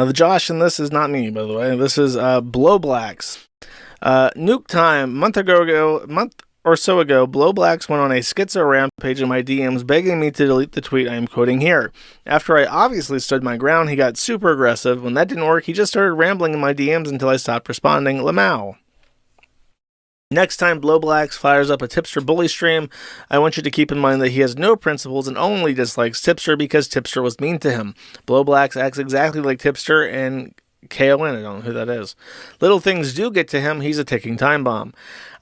The Josh in this is not me, by the way. This is Boblax. Nuke time. Month or so ago, Boblax went on a schizo rampage in my DMs, begging me to delete the tweet I am quoting here. After I obviously stood my ground, he got super aggressive. When that didn't work, he just started rambling in my DMs until I stopped responding. Lamau. Next time Boblax fires up a Tipster bully stream, I want you to keep in mind that he has no principles and only dislikes Tipster because Tipster was mean to him. Boblax acts exactly like Tipster and KON, I don't know who that is. Little things do get to him, he's a ticking time bomb.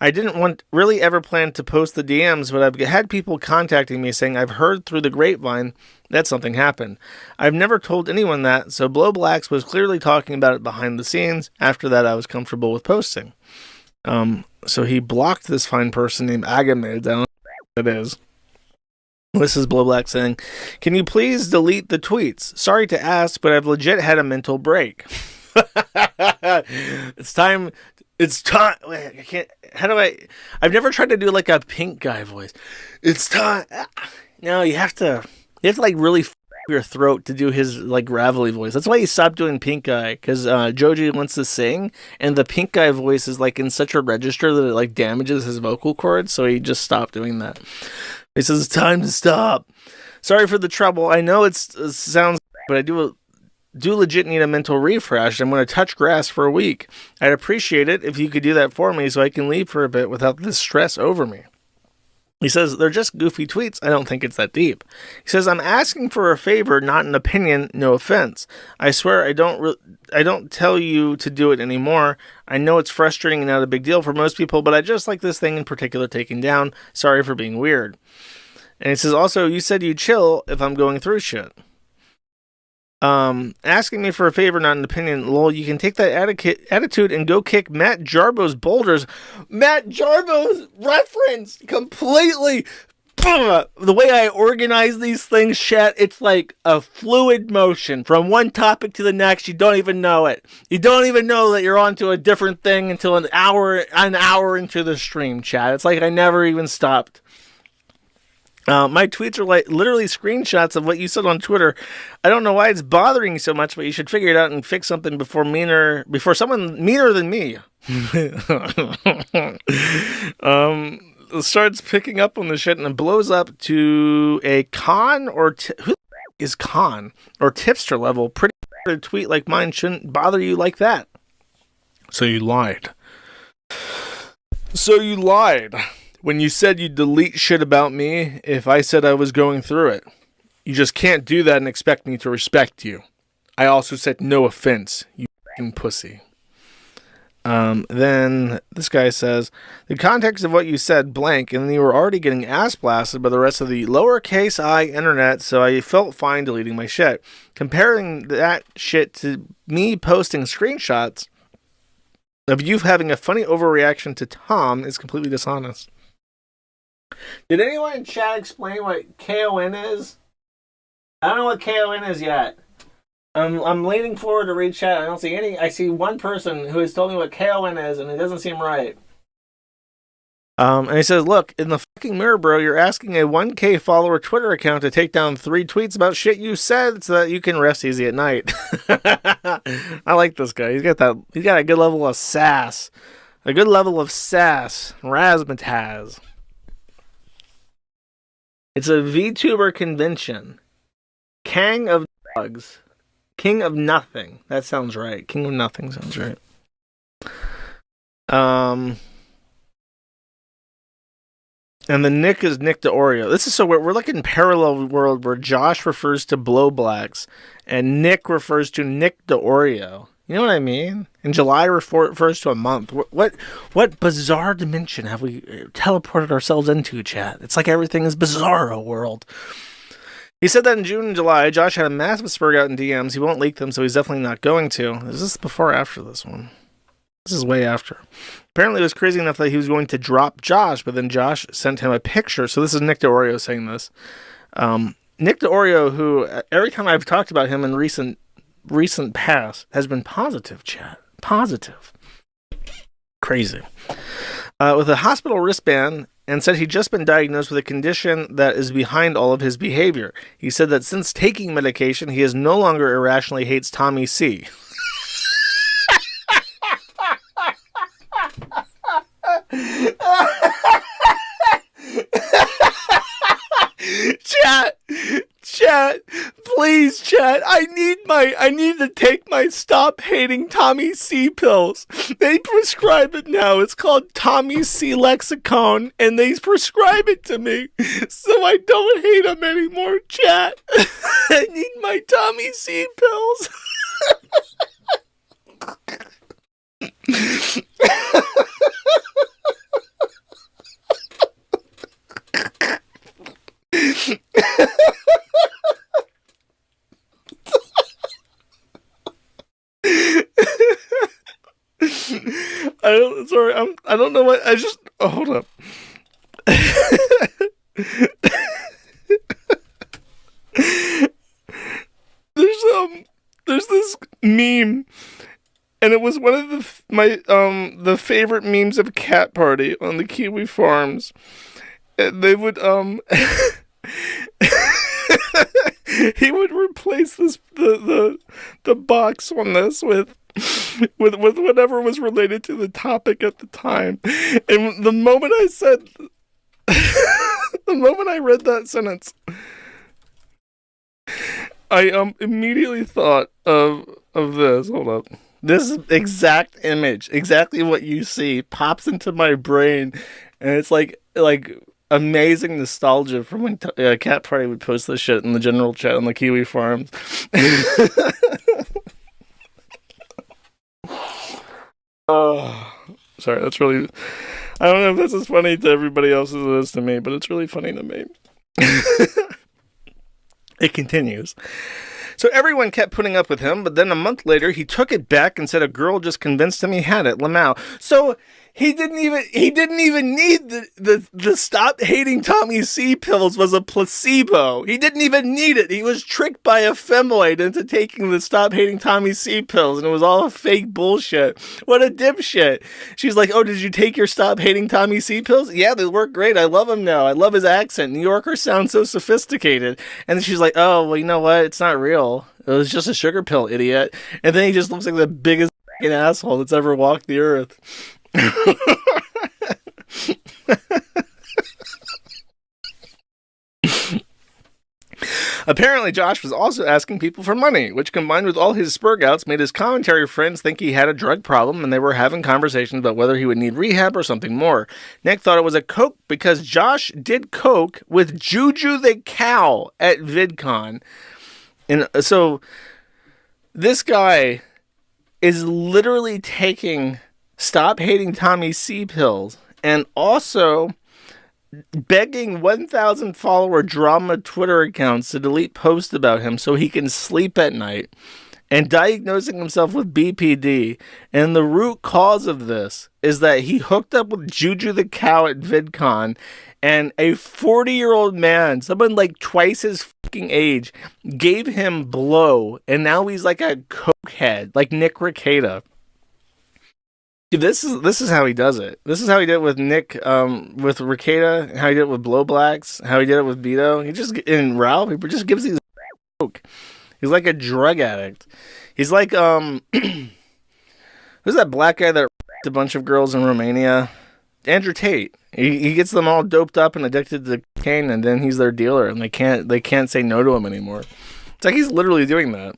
I didn't really ever plan to post the DMs, but I've had people contacting me saying I've heard through the grapevine that something happened. I've never told anyone that, so Boblax was clearly talking about it behind the scenes. After that, I was comfortable with posting. So he blocked this fine person named Agamid. I don't know who that is. This is Boblax saying, "Can you please delete the tweets? Sorry to ask, but I've legit had a mental break." It's time. Wait, I can't. I've never tried to do like a pink guy voice. It's time. No, you have to like really your throat to do his like gravelly voice. That's why he stopped doing pink guy, because Joji wants to sing and the pink guy voice is like in such a register that it like damages his vocal cords, so he just stopped doing that. He says it's time to stop. Sorry for the trouble. I know it sounds, but I do legit need a mental refresh. I'm going to touch grass for a week. I'd appreciate it if you could do that for me so I can leave for a bit without this stress over me. He says, they're just goofy tweets. I don't think it's that deep. He says, I'm asking for a favor, not an opinion. No offense. I swear I don't tell you to do it anymore. I know it's frustrating and not a big deal for most people, but I just like this thing in particular taken down. Sorry for being weird. And he says, also, you said you chill if I'm going through shit. Asking me for a favor, not an opinion. Lol, you can take that attitude and go kick Matt Jarbo's boulders. Matt Jarbo's reference completely. The way I organize these things, chat, it's like a fluid motion from one topic to the next. You don't even know it. You don't even know that you're onto a different thing until an hour into the stream, chat. It's like I never even stopped. My tweets are like literally screenshots of what you said on Twitter. I don't know why it's bothering you so much, but you should figure it out and fix something before someone meaner than me starts picking up on the shit and it blows up to a con or who is con or tipster level. Pretty tweet like mine shouldn't bother you like that. So you lied. When you said you'd delete shit about me if I said I was going through it. You just can't do that and expect me to respect you. I also said no offense, you fucking pussy. Then this guy says, the context of what you said blank, and then you were already getting ass blasted by the rest of the lowercase I internet, so I felt fine deleting my shit. Comparing that shit to me posting screenshots of you having a funny overreaction to Tom is completely dishonest. Did anyone in chat explain what KON is? I don't know what KON is yet. I'm leaning forward to read chat. I don't see any. I see one person who has told me what KON is, and it doesn't seem right. And he says, look, in the fucking mirror, bro, you're asking a 1K follower Twitter account to take down 3 tweets about shit you said so that you can rest easy at night. I like this guy. He's got a good level of sass. Razzmatazz. It's a VTuber convention. King of Dogs. King of Nothing. That sounds right. King of Nothing sounds right. And the Nick is Nick Deorio. This is so weird. We're like in parallel world where Josh refers to Boblax and Nick refers to Nick Deorio. You know what I mean? And July refers to a month. What bizarre dimension have we teleported ourselves into, chat? It's like everything is bizarro world. He said that in June and July, Josh had a massive sperg out in DMs. He won't leak them, so he's definitely not going to. Is this before or after this one? This is way after. Apparently it was crazy enough that he was going to drop Josh, but then Josh sent him a picture. So this is Nick Deorio saying this. Nick Deorio, who every time I've talked about him in recent past, has been positive, chat. Positive. Crazy. With a hospital wristband and said he'd just been diagnosed with a condition that is behind all of his behavior. He said that since taking medication, he is no longer irrationally hates Tommy C. Chat, please, chat. I need to take my Stop Hating TommyC Pills. They prescribe it now. It's called TommyC Lexicon, and they prescribe it to me, so I don't hate them anymore, chat. I need my TommyC Pills. I don't know what, hold up. There's this meme, and it was one of the favorite memes of Cat Party on the Kiwi Farms. And they would he would replace the box on this with whatever was related to the topic at the time. And the moment I read that sentence, I immediately thought of this. Hold up. This exact image, exactly what you see, pops into my brain, and it's like amazing nostalgia from when Cat Party would post this shit in the general chat on the Kiwi Farms. Oh, sorry, that's really... I don't know if this is funny to everybody else as it is to me, but it's really funny to me. It continues. So everyone kept putting up with him, but then a month later, he took it back and said a girl just convinced him he had it, Lolcow. So he didn't even need the Stop Hating TommyC Pills was a placebo. He didn't even need it. He was tricked by a femoid into taking the Stop Hating TommyC Pills, and it was all fake bullshit. What a dipshit. She's like, oh, did you take your Stop Hating TommyC Pills? Yeah, they work great. I love him now. I love his accent. New Yorkers sound so sophisticated. And then she's like, oh, well, you know what? It's not real. It was just a sugar pill, idiot. And then he just looks like the biggest fucking asshole that's ever walked the earth. Apparently, Josh was also asking people for money, which combined with all his spurgouts made his commentary friends think he had a drug problem, and they were having conversations about whether he would need rehab or something more. Nick thought it was a coke because Josh did coke with Juju the cow at VidCon. And so this guy is literally taking Stop Hating TommyC Pills and also begging 1,000 follower drama Twitter accounts to delete posts about him so he can sleep at night, and diagnosing himself with BPD. And the root cause of this is that he hooked up with Juju the cow at VidCon, and a 40-year-old man, someone like twice his fucking age, gave him blow, and now he's like a cokehead, like Nick Rekieta. Dude, this is how he does it. This is how he did it with Nick, with Rekieta, how he did it with Blowblacks, how he did it with Beto. He just, in Ralph, he just gives these coke. He's like a drug addict. He's like, who's that black guy that a bunch of girls in Romania? Andrew Tate. He gets them all doped up and addicted to cocaine, and then he's their dealer, and they can't say no to him anymore. It's like he's literally doing that.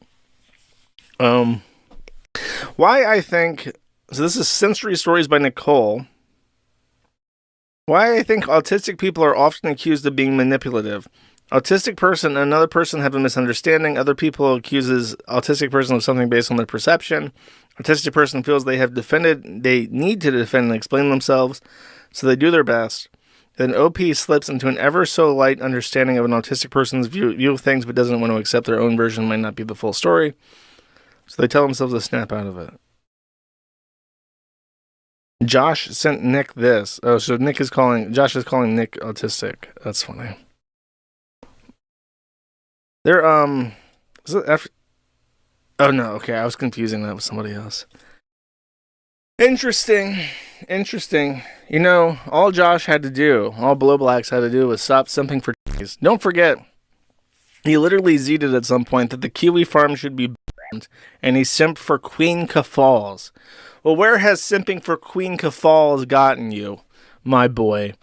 Why I think... So this is Sensory Stories by Nicole. Why I think autistic people are often accused of being manipulative. Autistic person and another person have a misunderstanding. Other people accuses autistic person of something based on their perception. Autistic person feels they need to defend and explain themselves, so they do their best. Then OP slips into an ever so light understanding of an autistic person's view of things, but doesn't want to accept their own version might not be the full story. So they tell themselves to snap out of it. Josh sent Nick this. Oh, so Josh is calling Nick autistic. That's funny. Is it after? Oh no, okay, I was confusing that with somebody else. Interesting. Interesting. You know, all Josh had to do, all Boblax had to do was stop simping for cheese. Don't forget, he literally zeted at some point that the Kiwi farm should be banned, and he simped for Queen Keffals. Well, where has simping for Queen Keffals gotten you, my boy?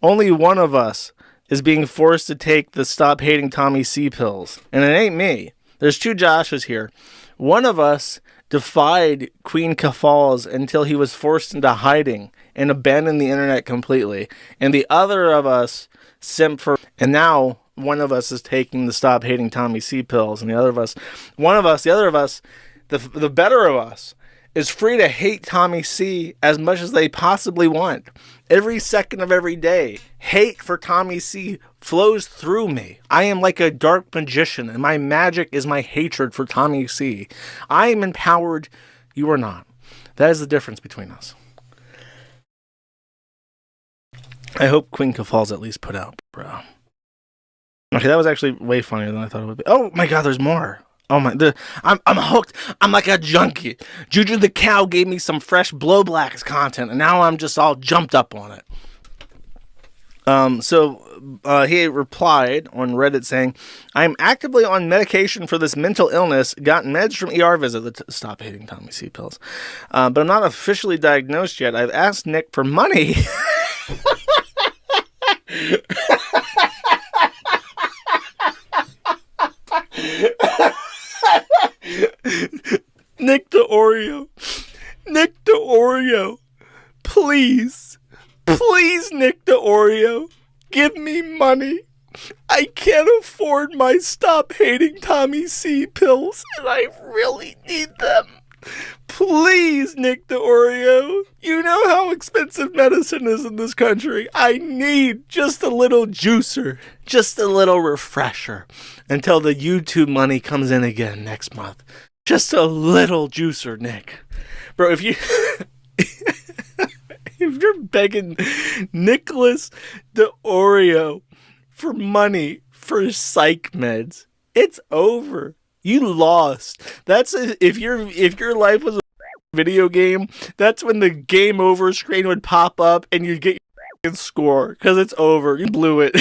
Only one of us is being forced to take the Stop Hating TommyC Pills, and it ain't me. There's two Joshes here. One of us defied Queen Keffals until he was forced into hiding and abandoned the internet completely. And the other of us simped for, and now one of us is taking the Stop Hating TommyC Pills, and the other of us, the better of us, is free to hate TommyC as much as they possibly want. Every second of every day, hate for TommyC flows through me. I am like a dark magician, and my magic is my hatred for TommyC. I am empowered, you are not. That is the difference between us. I hope Queen Keffals at least put out, bro. Okay, that was actually way funnier than I thought it would be. Oh my god, there's more. Oh my, I'm hooked. I'm like a junkie. Juju the cow gave me some fresh Boblax content, and now I'm just all jumped up on it. He replied on Reddit saying, "I'm actively on medication for this mental illness. Got meds from ER visit. Stop hating TommyC Pills. But I'm not officially diagnosed yet. I've asked Nick for money." Nick Deorio, please, Nick Deorio, give me money. I can't afford my Stop Hating TommyC Pills, and I really need them. Please, Nick Deorio. You know how expensive medicine is in this country. I need just a little juicer, just a little refresher, until the YouTube money comes in again next month. Just a little juicer, Nick. Bro, if you're begging Nicholas Deorio for money for psych meds, it's over. You lost. That's if your life was a video game, that's when the game over screen would pop up and you'd get your score, because it's over. You blew it.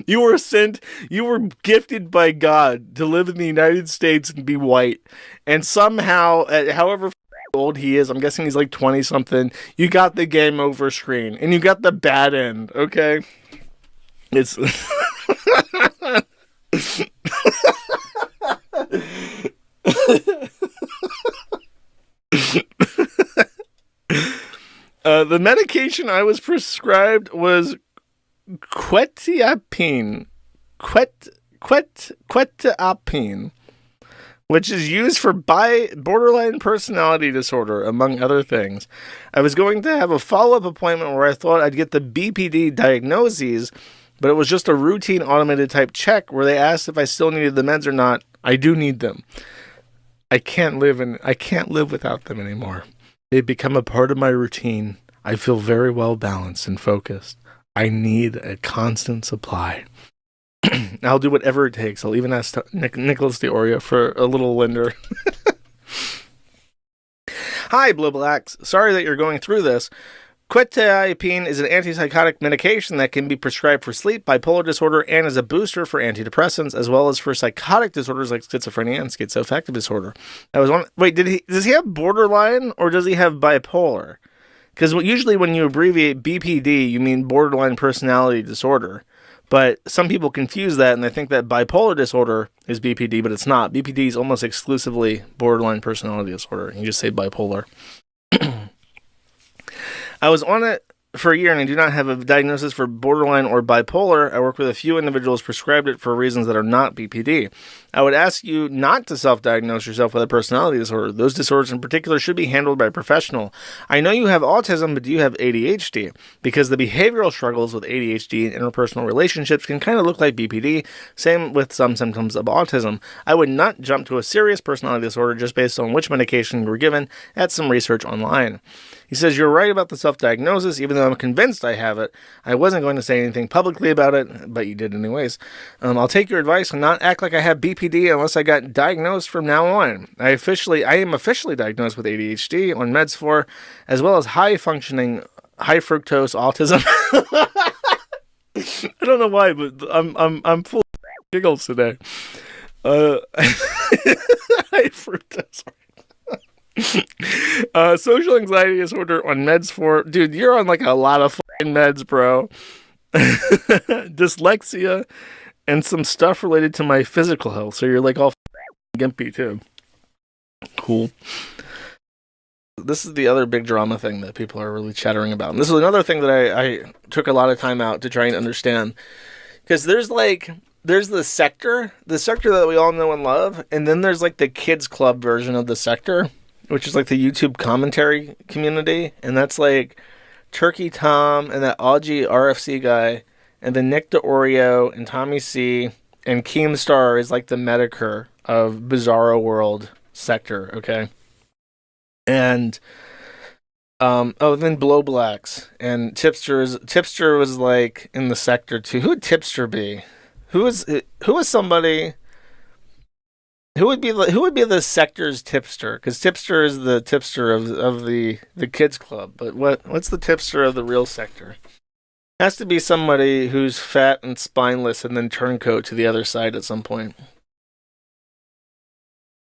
You were gifted by God to live in the United States and be white, and somehow, however old he is, I'm guessing he's like 20 something, you got the game over screen and you got the bad end. Okay, it's the medication I was prescribed was quetiapine, which is used for borderline personality disorder, among other things. I was going to have a follow-up appointment where I thought I'd get the BPD diagnoses, but it was just a routine automated type check where they asked if I still needed the meds or not. I do need them. I can't live without them anymore. They've become a part of my routine. I feel very well balanced and focused. I need a constant supply. I'll do whatever it takes. I'll even ask Nicholas Deorio for a little lender. Hi, Boblax. Sorry that you're going through this. Quetiapine is an antipsychotic medication that can be prescribed for sleep, bipolar disorder, and as a booster for antidepressants, as well as for psychotic disorders like schizophrenia and schizoaffective disorder. Wait, does he have borderline or does he have bipolar? Because usually when you abbreviate BPD, you mean borderline personality disorder. But some people confuse that and they think that bipolar disorder is BPD, but it's not. BPD is almost exclusively borderline personality disorder. You just say bipolar. I was on it for a year and I do not have a diagnosis for borderline or bipolar. I work with a few individuals prescribed it for reasons that are not BPD. I would ask you not to self-diagnose yourself with a personality disorder. Those disorders in particular should be handled by a professional. I know you have autism, but do you have ADHD? Because the behavioral struggles with ADHD and interpersonal relationships can kind of look like BPD. Same with some symptoms of autism. I would not jump to a serious personality disorder just based on which medication you were given. Add some research online. He says, "You're right about the self-diagnosis, even though I'm convinced I have it. I wasn't going to say anything publicly about it, but you did anyways. I'll take your advice and not act like I have BPD unless I got diagnosed from now on. I am officially diagnosed with ADHD on meds for, as well as high-functioning, high-fructose autism." I don't know why, but I'm full of giggles today. High fructose. Social anxiety disorder on meds for... Dude, you're on like a lot of fucking meds, bro. Dyslexia and some stuff related to my physical health. So you're like all gimpy too. Cool. This is the other big drama thing that people are really chattering about. And this is another thing that I took a lot of time out to try and understand. Because there's the sector that we all know and love. And then there's like the kids club version of the sector, which is like the YouTube commentary community. And that's like Turkey Tom and that AugieRFC guy. And then Nick Deorio and TommyC and Keemstar is like the Medicare of Bizarro World sector, okay? And then Boblax and Tipster was like in the sector too. Who would Tipster be? Who is somebody? Who would be the sector's tipster? Because Tipster is the tipster of the kids club. But what's the tipster of the real sector? Has to be somebody who's fat and spineless and then turncoat to the other side at some point.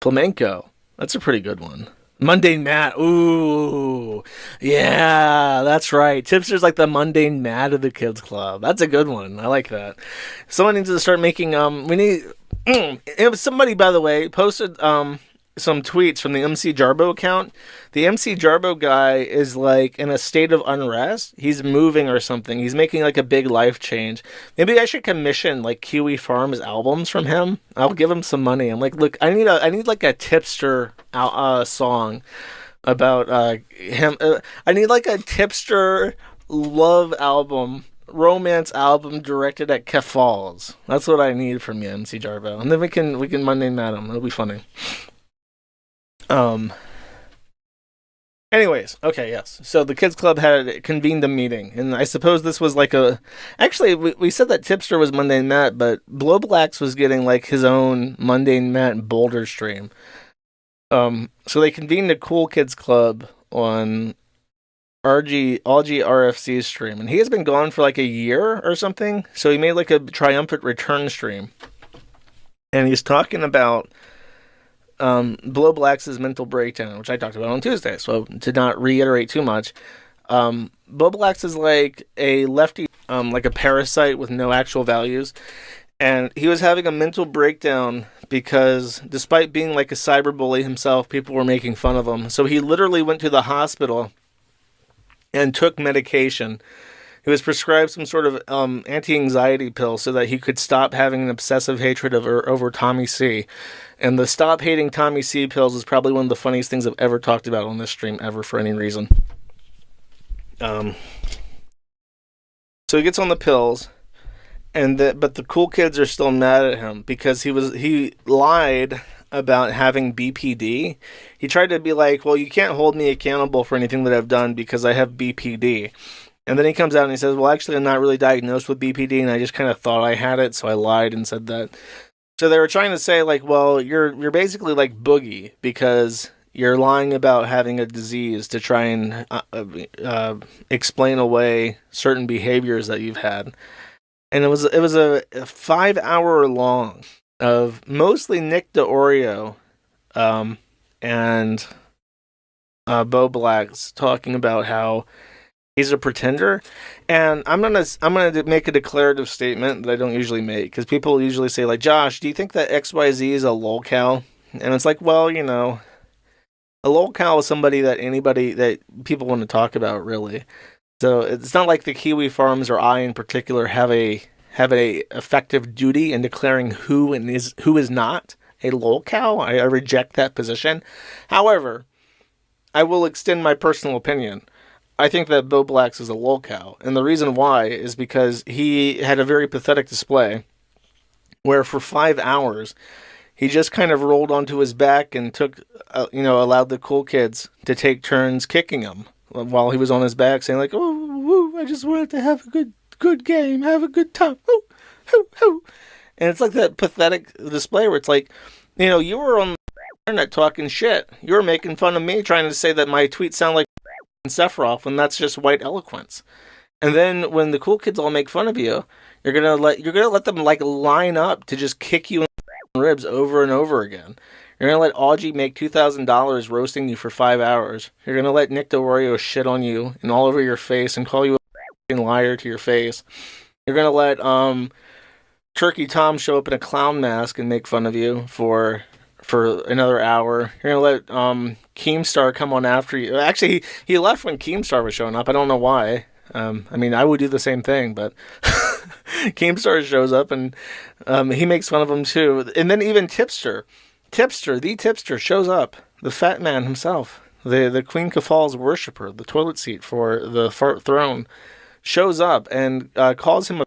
Flamenco. That's a pretty good one. Mundane Matt. Ooh. Yeah, that's right. Tipster's like the Mundane Matt of the kids club. That's a good one. I like that. Someone needs to start making it was somebody, by the way, posted some tweets from the MC Jarbo account. The MC Jarbo guy is like in a state of unrest. He's moving or something. He's making like a big life change. Maybe I should commission like Kiwi Farms albums from him. I'll give him some money. I'm like, look, I need like a tipster song about him. I need like a tipster love album, romance album directed at Keffals. That's what I need from you, MC Jarbo. And then we can Monday Matt him. It'll be funny. Anyways, okay, yes. So the kids club had convened a meeting, and I suppose this was like actually, we said that Tipster was Mundane Matt, but Boblax was getting like his own Mundane Matt Boulder stream. So they convened a cool kids club on AugieRFC's stream, and he has been gone for like a year or something. So he made like a triumphant return stream, and he's talking about Boblax's mental breakdown, which I talked about on Tuesday. So to not reiterate too much, Boblax is like a lefty, like a parasite with no actual values. And he was having a mental breakdown because despite being like a cyberbully himself, people were making fun of him. So he literally went to the hospital and took medication. He was prescribed some sort of anti-anxiety pill so that he could stop having an obsessive hatred over TommyC. And the Stop Hating TommyC Pills is probably one of the funniest things I've ever talked about on this stream ever for any reason. So he gets on the pills, but the cool kids are still mad at him because he lied about having BPD. He tried to be like, well, you can't hold me accountable for anything that I've done because I have BPD. And then he comes out and he says, well, actually, I'm not really diagnosed with BPD, and I just kind of thought I had it, so I lied and said that. So they were trying to say, like, well, you're basically like Boogie because you're lying about having a disease to try and explain away certain behaviors that you've had. And it was a 5-hour long of mostly Nick Deorio and Boblax talking about how he's a pretender. And I'm gonna make a declarative statement that I don't usually make, because people usually say, like, Josh, do you think that XYZ is a lolcow? And it's like, well, you know, a lolcow is somebody that people want to talk about, really. So it's not like the Kiwi Farms or I in particular have a effective duty in declaring who is not a lolcow. I reject that position. However, I will extend my personal opinion. I think that Boblax is a lolcow, and the reason why is because he had a very pathetic display where for 5 hours he just kind of rolled onto his back and allowed the cool kids to take turns kicking him. while he was on his back, saying like, "Oh, woo, I just wanted to have a good game, have a good time." Woo, woo, woo. And it's like that pathetic display where it's like, you were on the internet talking shit. You were making fun of me, trying to say that my tweets sound like Sephiroth, when that's just white eloquence. And then when the cool kids all make fun of you, you're gonna let them like line up to just kick you in the ribs over and over again. You're gonna let Augie make $2,000 roasting you for 5 hours. You're gonna let Nick Deorio shit on you and all over your face and call you a liar to your face. You're gonna let Turkey Tom show up in a clown mask and make fun of you for another hour. You're gonna let Keemstar come on after you. Actually, he left when Keemstar was showing up. I don't know why. I mean, I would do the same thing, but Keemstar shows up and he makes fun of him too. And then even the tipster shows up. The fat man himself, the Queen Keffals worshiper, the toilet seat for the fart throne, shows up and calls him a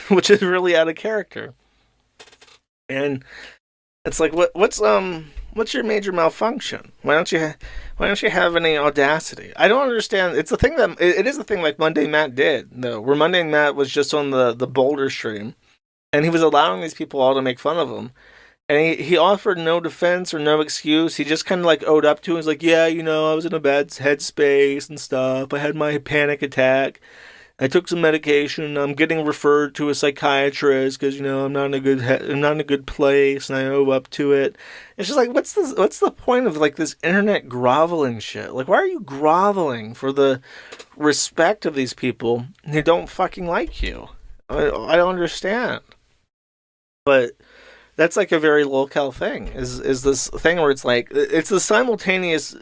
which is really out of character. And it's like, what's your major malfunction? Why don't you have any audacity? I don't understand. It's the thing that it is the thing like Monday Matt did though, where Monday Matt was just on the Boulder stream, and he was allowing these people all to make fun of him, and he offered no defense or no excuse. He just kind of like owed up to him. He's like, yeah, I was in a bad headspace and stuff. I had my panic attack. I took some medication. I'm getting referred to a psychiatrist because I'm not in a good place, and I owe up to it. It's just like, what's the point of like this internet groveling shit? Like, why are you groveling for the respect of these people who don't fucking like you? I don't understand. But that's like a very Lolcow thing. Is this thing where it's like it's the simultaneous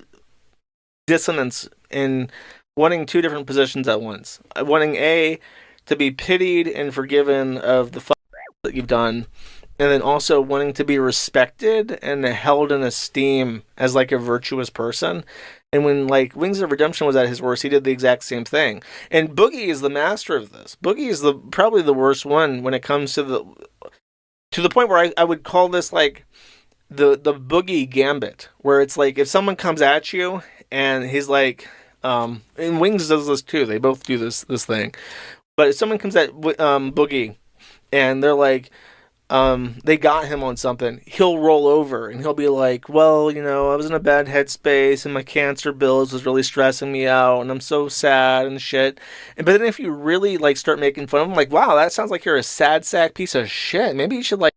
dissonance in wanting two different positions at once. Wanting to be pitied and forgiven of the fuck that you've done, and then also wanting to be respected and held in esteem as like a virtuous person. And when like Wings of Redemption was at his worst, he did the exact same thing. And Boogie is the master of this. Boogie is probably the worst one when it comes to the point where I would call this like the Boogie gambit, where it's like if someone comes at you and he's like, and Wings does this too. They both do this thing. But if someone comes at Boogie and they're like, they got him on something, he'll roll over and he'll be like, well, I was in a bad headspace and my cancer bills was really stressing me out and I'm so sad and shit. But then if you really like start making fun of him, like, wow, that sounds like you're a sad sack piece of shit. Maybe you should like.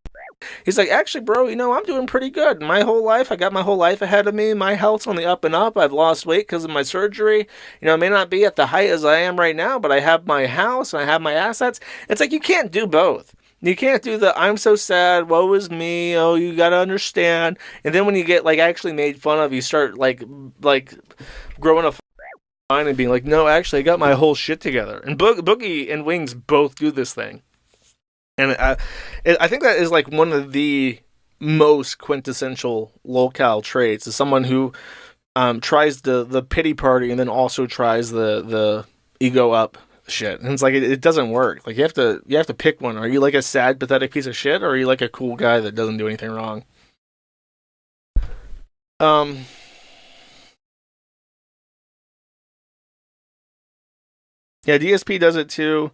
He's like, actually, bro, I'm doing pretty good. I got my whole life ahead of me. My health's on the up and up. I've lost weight because of my surgery. I may not be at the height as I am right now, but I have my house and I have my assets. It's like, you can't do both. You can't do the, I'm so sad, woe is me, oh, you gotta understand. And then when you get, like, actually made fun of, you start, like growing a line and being like, no, actually, I got my whole shit together. And Boogie and Wings both do this thing. And I think that is like one of the most quintessential Lolcow traits, is someone who tries the pity party and then also tries the ego up shit. And it's like it doesn't work. Like you have to pick one. Are you like a sad, pathetic piece of shit, or are you like a cool guy that doesn't do anything wrong? Yeah, DSP does it too.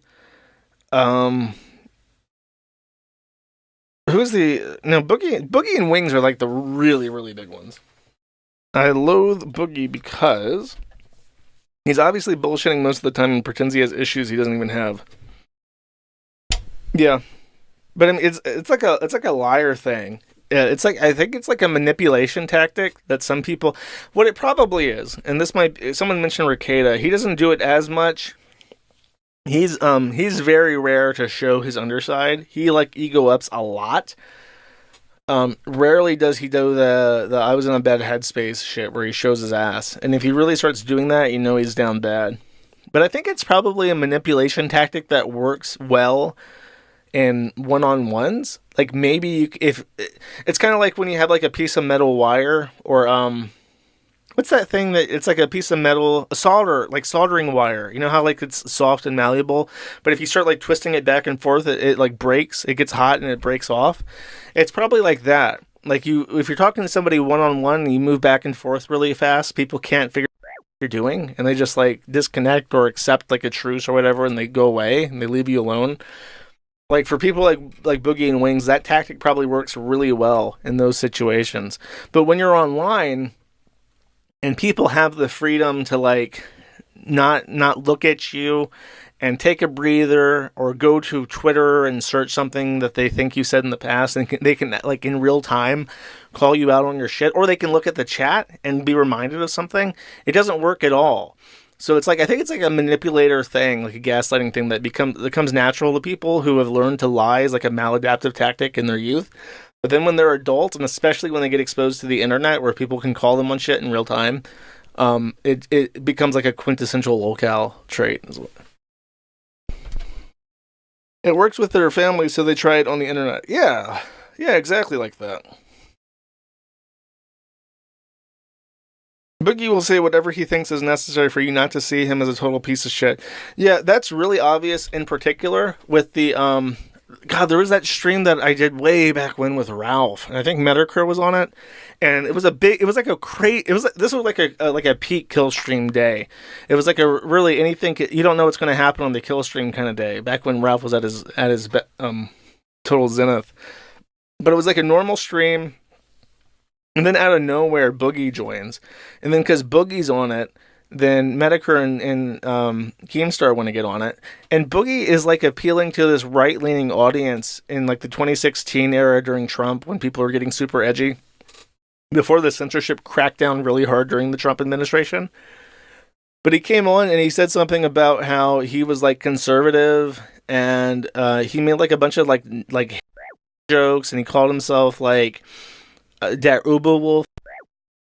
Boogie and Wings are like the really, really big ones. I loathe Boogie because he's obviously bullshitting most of the time and pretends he has issues he doesn't even have. Yeah, but I mean, it's like a liar thing. Yeah, I think it's like a manipulation tactic that some people. What it probably is, and this might someone mentioned Ricada. He doesn't do it as much. He's very rare to show his underside. He like ego ups a lot. Rarely does he do the I was in a bad headspace shit where he shows his ass. And if he really starts doing that, he's down bad. But I think it's probably a manipulation tactic that works well in one-on-ones. Like maybe if it's kind of like when you have like a piece of metal wire or what's that thing that it's like a piece of metal, soldering wire. You know how like it's soft and malleable, but if you start like twisting it back and forth, it like breaks. It gets hot and it breaks off. It's probably like that. Like if you're talking to somebody one-on-one and you move back and forth really fast, people can't figure you're doing, and they just like disconnect or accept like a truce or whatever, and they go away and they leave you alone. Like for people like Boogie and Wings, that tactic probably works really well in those situations. But when you're online and people have the freedom to like not look at you and take a breather, or go to Twitter and search something that they think you said in the past, and they can like in real time call you out on your shit, or they can look at the chat and be reminded of something. It doesn't work at all. So it's like, I think it's like a manipulator thing, like a gaslighting thing that comes natural to people who have learned to lie as like a maladaptive tactic in their youth. But then when they're adults, and especially when they get exposed to the internet where people can call them on shit in real time, it becomes like a quintessential Lolcow trait. It works with their family, so they try it on the internet. Yeah, exactly like that. Boogie will say whatever he thinks is necessary for you not to see him as a total piece of shit. Yeah, that's really obvious in particular with the, God, there was that stream that I did way back when with Ralph, and I think Medicare was on it, and this was like a peak kill stream day. It was like a really anything, you don't know what's going to happen on the kill stream kind of day, back when Ralph was at his total zenith. But it was like a normal stream, and then out of nowhere, Boogie joins. And then because Boogie's on it, then Medicare and Keemstar want to get on it. And Boogie is like appealing to this right-leaning audience in like the 2016 era during Trump, when people were getting super edgy, before the censorship cracked down really hard during the Trump administration. But he came on and he said something about how he was like conservative, and he made like a bunch of like jokes, and he called himself like Der Uberwolf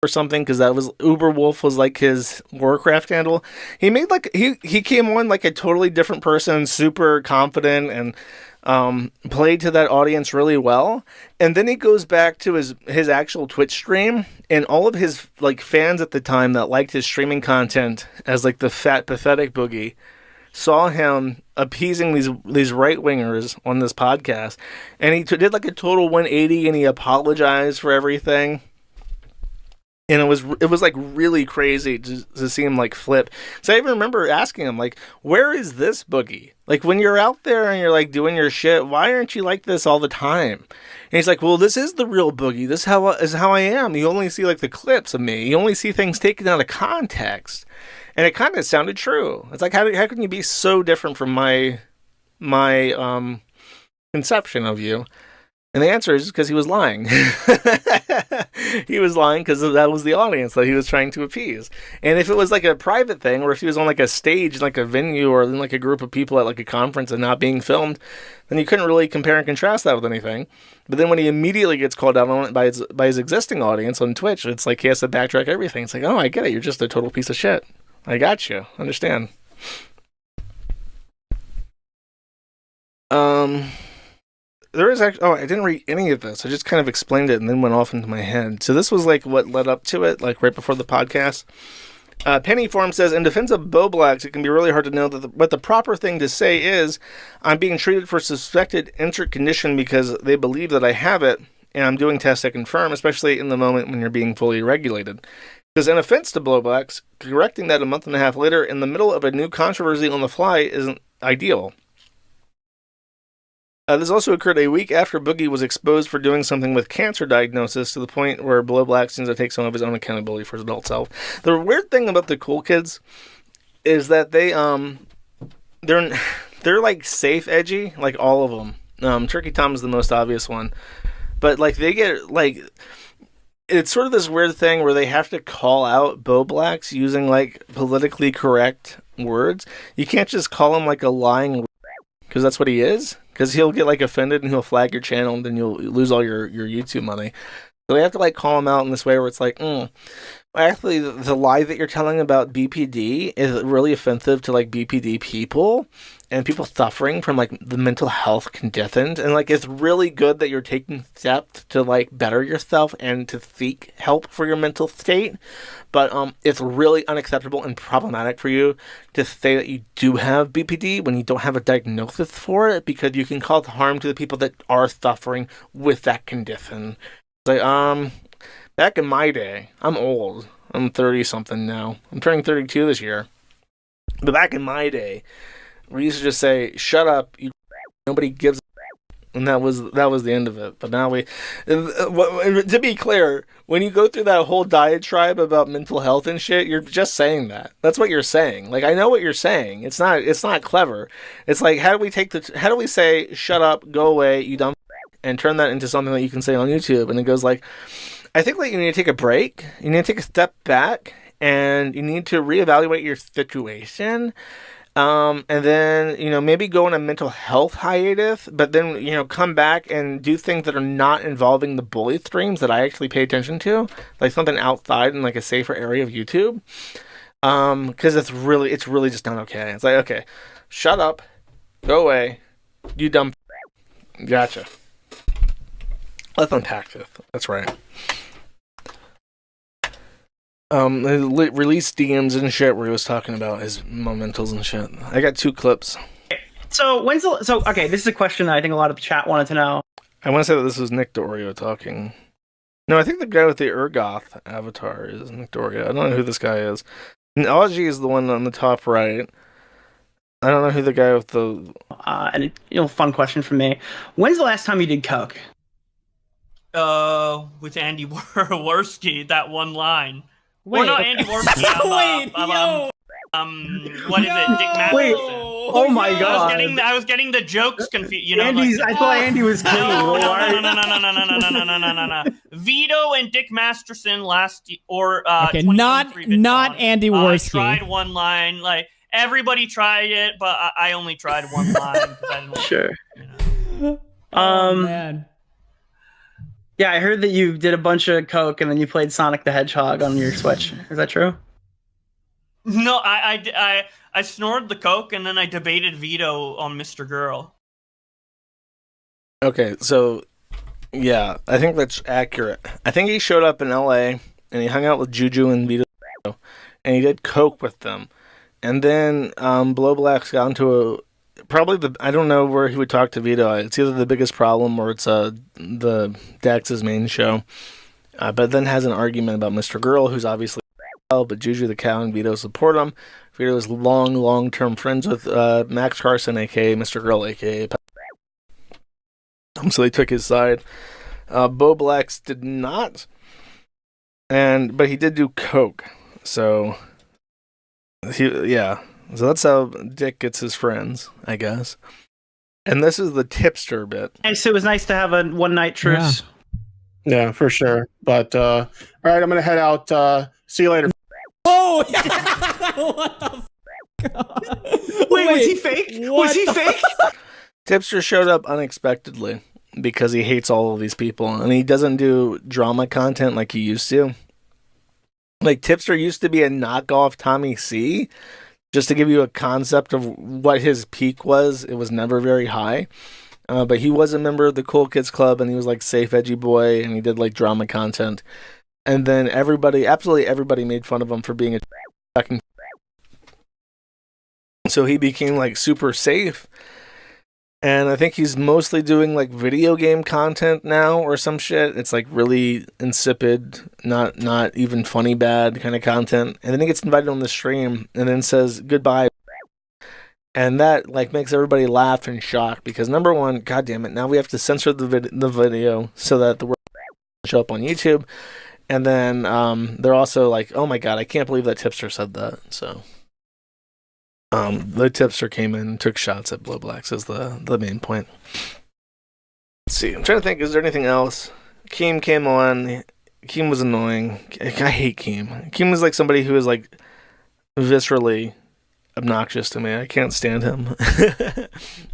or something, because that was Uberwolf was like his Warcraft handle. He made like he came on like a totally different person, super confident, and played to that audience really well. And then he goes back to his actual Twitch stream, and all of his like fans at the time that liked his streaming content as like the fat pathetic Boogie saw him appeasing these right-wingers on this podcast, and he did like a total 180, and he apologized for everything. And it was like really crazy to see him like flip. So I even remember asking him like, where is this Boogie? Like when you're out there and you're like doing your shit, why aren't you like this all the time? And he's like, well, this is the real Boogie. This is how I am. You only see like the clips of me. You only see things taken out of context. And it kind of sounded true. It's like, how can you be so different from my conception of you? And the answer is because he was lying. He was lying because that was the audience that he was trying to appease. And if it was like a private thing, or if he was on like a stage, like a venue, or in like a group of people at like a conference and not being filmed, then you couldn't really compare and contrast that with anything. But then when he immediately gets called out on it by his existing audience on Twitch, it's like he has to backtrack everything. It's like, oh, I get it. You're just a total piece of shit. I got you. Understand. There is actually... Oh, I didn't read any of this. I just kind of explained it and then went off into my head. So this was like what led up to it, like right before the podcast. Penny Form says, in defense of Boblax, it can be really hard to know what the proper thing to say is, I'm being treated for suspected enteric condition because they believe that I have it, and I'm doing tests to confirm, especially in the moment when you're being fully regulated. Because in offense to Boblax, correcting that a month and a half later in the middle of a new controversy on the fly isn't ideal. This also occurred a week after Boogie was exposed for doing something with cancer diagnosis, to the point where Boblax seems to take some of his own accountability for his adult self. The weird thing about the cool kids is that they're like safe edgy, like all of them. Turkey Tom is the most obvious one, but like they get like, it's sort of this weird thing where they have to call out Boblax using like politically correct words. You can't just call him like a lying, because that's what he is. Because he'll get like offended and he'll flag your channel, and then you'll lose all your YouTube money. So they have to like call him out in this way where it's like, actually the lie that you're telling about BPD is really offensive to like BPD people and people suffering from like the mental health conditions. And like it's really good that you're taking steps to like better yourself and to seek help for your mental state. But it's really unacceptable and problematic for you to say that you do have BPD when you don't have a diagnosis for it, because you can cause harm to the people that are suffering with that condition. It's like, back in my day, I'm old. I'm 30 something now. I'm turning 32 this year. But back in my day, we used to just say, "Shut up, you." Nobody gives a and that was the end of it. But now to be clear, when you go through that whole diatribe about mental health and shit, you're just saying that. That's what you're saying. Like, I know what you're saying. It's not clever. It's like, how do we say, "Shut up, go away, you dumb," and turn that into something that you can say on YouTube? And it goes like, I think like you need to take a break. You need to take a step back, and you need to reevaluate your situation. And then, maybe go on a mental health hiatus, but then, come back and do things that are not involving the bully streams that I actually pay attention to, like something outside in like a safer area of YouTube. Because it's really just not okay. It's like, okay, shut up, go away, you dumb. Gotcha. Let's unpack this. That's right. Released DMs and shit where he was talking about his momentals and shit. I got 2 clips. So okay, this is a question that I think a lot of the chat wanted to know. I want to say that this was Nick Deorio talking. No, I think the guy with the Urgoth avatar is Nick Deorio. I don't know who this guy is. And Augie is the one on the top right. I don't know who the guy with the... and fun question from me. When's the last time you did coke? With Andy Worski, that one line. Wait, or not Andy Worski. What is it? Dick Masterson. Wait. Oh my god. I was getting the jokes confused. I thought Andy was clean. No. Vito and Dick Masterson last or okay, not Andy Worski. I tried one line. Like everybody tried it, but I only tried one line because I didn't. Sure. Oh, man. Yeah, I heard that you did a bunch of coke and then you played Sonic the Hedgehog on your Switch. Is that true? No, I snorted the coke and then I debated Vito on Mr. Girl. Okay, so yeah, I think that's accurate. I think he showed up in LA and he hung out with Juju and Vito and he did coke with them. And then Boblax got into I don't know where he would talk to Vito. It's either The Biggest Problem or it's the Dax's main show. But then has an argument about Mr. Girl, who's obviously but Juju the Cow and Vito support him. Vito is long-term friends with Max Carson, a.k.a. Mr. Girl, a.k.a. So they took his side. Boblax did not. But he did do coke. So, So that's how Dick gets his friends, I guess. And this is the tipster bit. So it was nice to have a one-night truce. Yeah, for sure. But, all right, I'm going to head out. See you later. Oh! What the f***? Wait, was he fake? Was he fake? Tipster showed up unexpectedly because he hates all of these people. And he doesn't do drama content like he used to. Like, Tipster used to be a knockoff TommyC. Just to give you a concept of what his peak was, it was never very high. But he was a member of the Cool Kids Club, and he was like safe, edgy boy, and he did like drama content. And then absolutely everybody made fun of him for being a fucking. So he became like super safe. And I think he's mostly doing like video game content now or some shit. It's like really insipid, not even funny bad kind of content. And then he gets invited on the stream and then says goodbye. And that like makes everybody laugh and shock because number one, god damn it, now we have to censor the video so that the word show up on YouTube. And then they're also like, oh my god, I can't believe that Tipster said that. So the tipster came in and took shots at Boblax is the main point. Let's see. I'm trying to think, is there anything else? Keem came on. Keem was annoying. I hate Keem. Keem was like somebody who is like viscerally obnoxious to me. I can't stand him.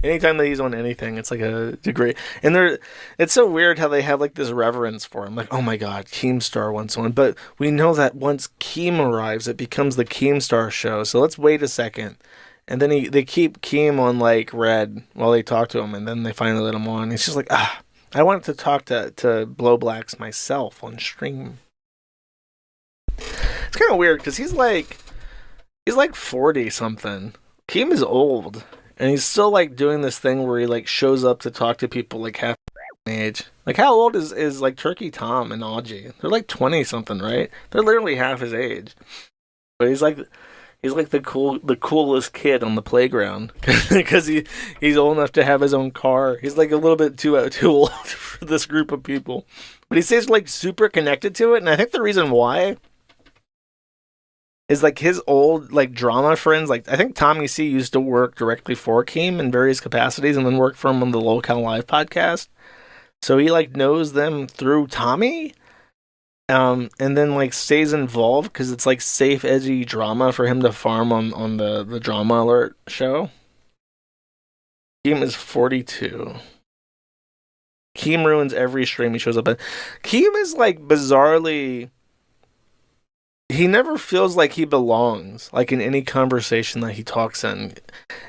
Anytime that he's on anything, it's like a degree. And it's so weird how they have like this reverence for him. Like, oh my god, Keemstar wants one. But we know that once Keem arrives, it becomes the Keemstar show. So let's wait a second. And then they keep Keem on like red while they talk to him, and then they finally let him on. He's just like, I wanted to talk to Boblax myself on stream. It's kind of weird because he's like 40 something. Keem is old, and he's still like doing this thing where he like shows up to talk to people like half. age. Like, how old is like Turkey Tom and Augie? They're like 20 something, right? They're literally half his age. But he's like the coolest kid on the playground because he's old enough to have his own car. He's like a little bit too old for this group of people, but he stays like super connected to it. And I think the reason why is like his old like drama friends. Like I think TommyC used to work directly for Keem in various capacities, and then work for him on the Lolcow Live podcast. So he like knows them through Tommy. And then like stays involved because it's like safe, edgy drama for him to farm on the Drama Alert show. Keem is 42. Keem ruins every stream he shows up in. Keem is like bizarrely. He never feels like he belongs, like in any conversation that he talks in.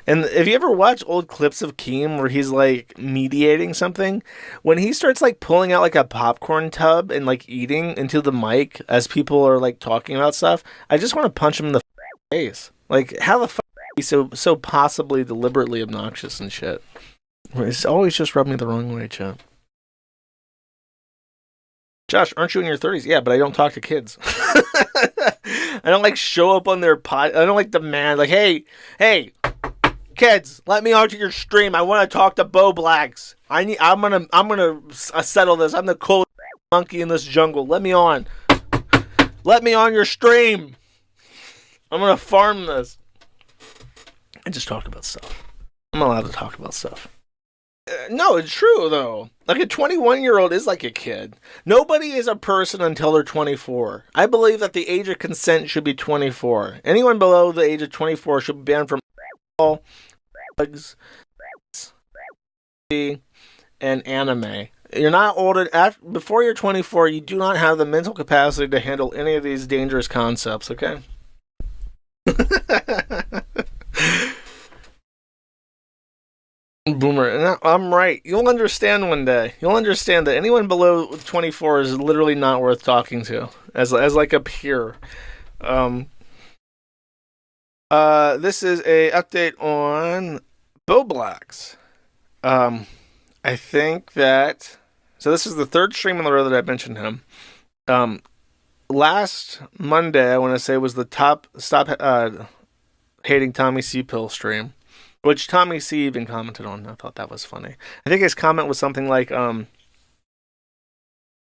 And if you ever watch old clips of Keem where he's like mediating something, when he starts like pulling out like a popcorn tub and like eating into the mic as people are like talking about stuff, I just want to punch him in the face. Like, how the fuck is he so possibly deliberately obnoxious and shit? It's always just rubbed me the wrong way, chat. Josh, aren't you in your 30s? Yeah, but I don't talk to kids. I don't like show up on their pod. I don't like demand like, hey, kids, let me onto your stream. I want to talk to Boblax. I'm gonna settle this. I'm the coolest monkey in this jungle. Let me on. Let me on your stream. I'm gonna farm this. I just talked about stuff. I'm allowed to talk about stuff. No, it's true, though. Like, a 21-year-old is like a kid. Nobody is a person until they're 24. I believe that the age of consent should be 24. Anyone below the age of 24 should be banned from all drugs and anime. You're not old enough. Before you're 24, you do not have the mental capacity to handle any of these dangerous concepts, okay? Boomer, I'm right. You'll understand one day. You'll understand that anyone below 24 is literally not worth talking to as like a peer. This is a update on Boblax. I think that this is the third stream in the row that I mentioned him. Last Monday, I want to say, was the stop hating TommyC Pills stream, which TommyC even commented on. I thought that was funny. I think his comment was something like,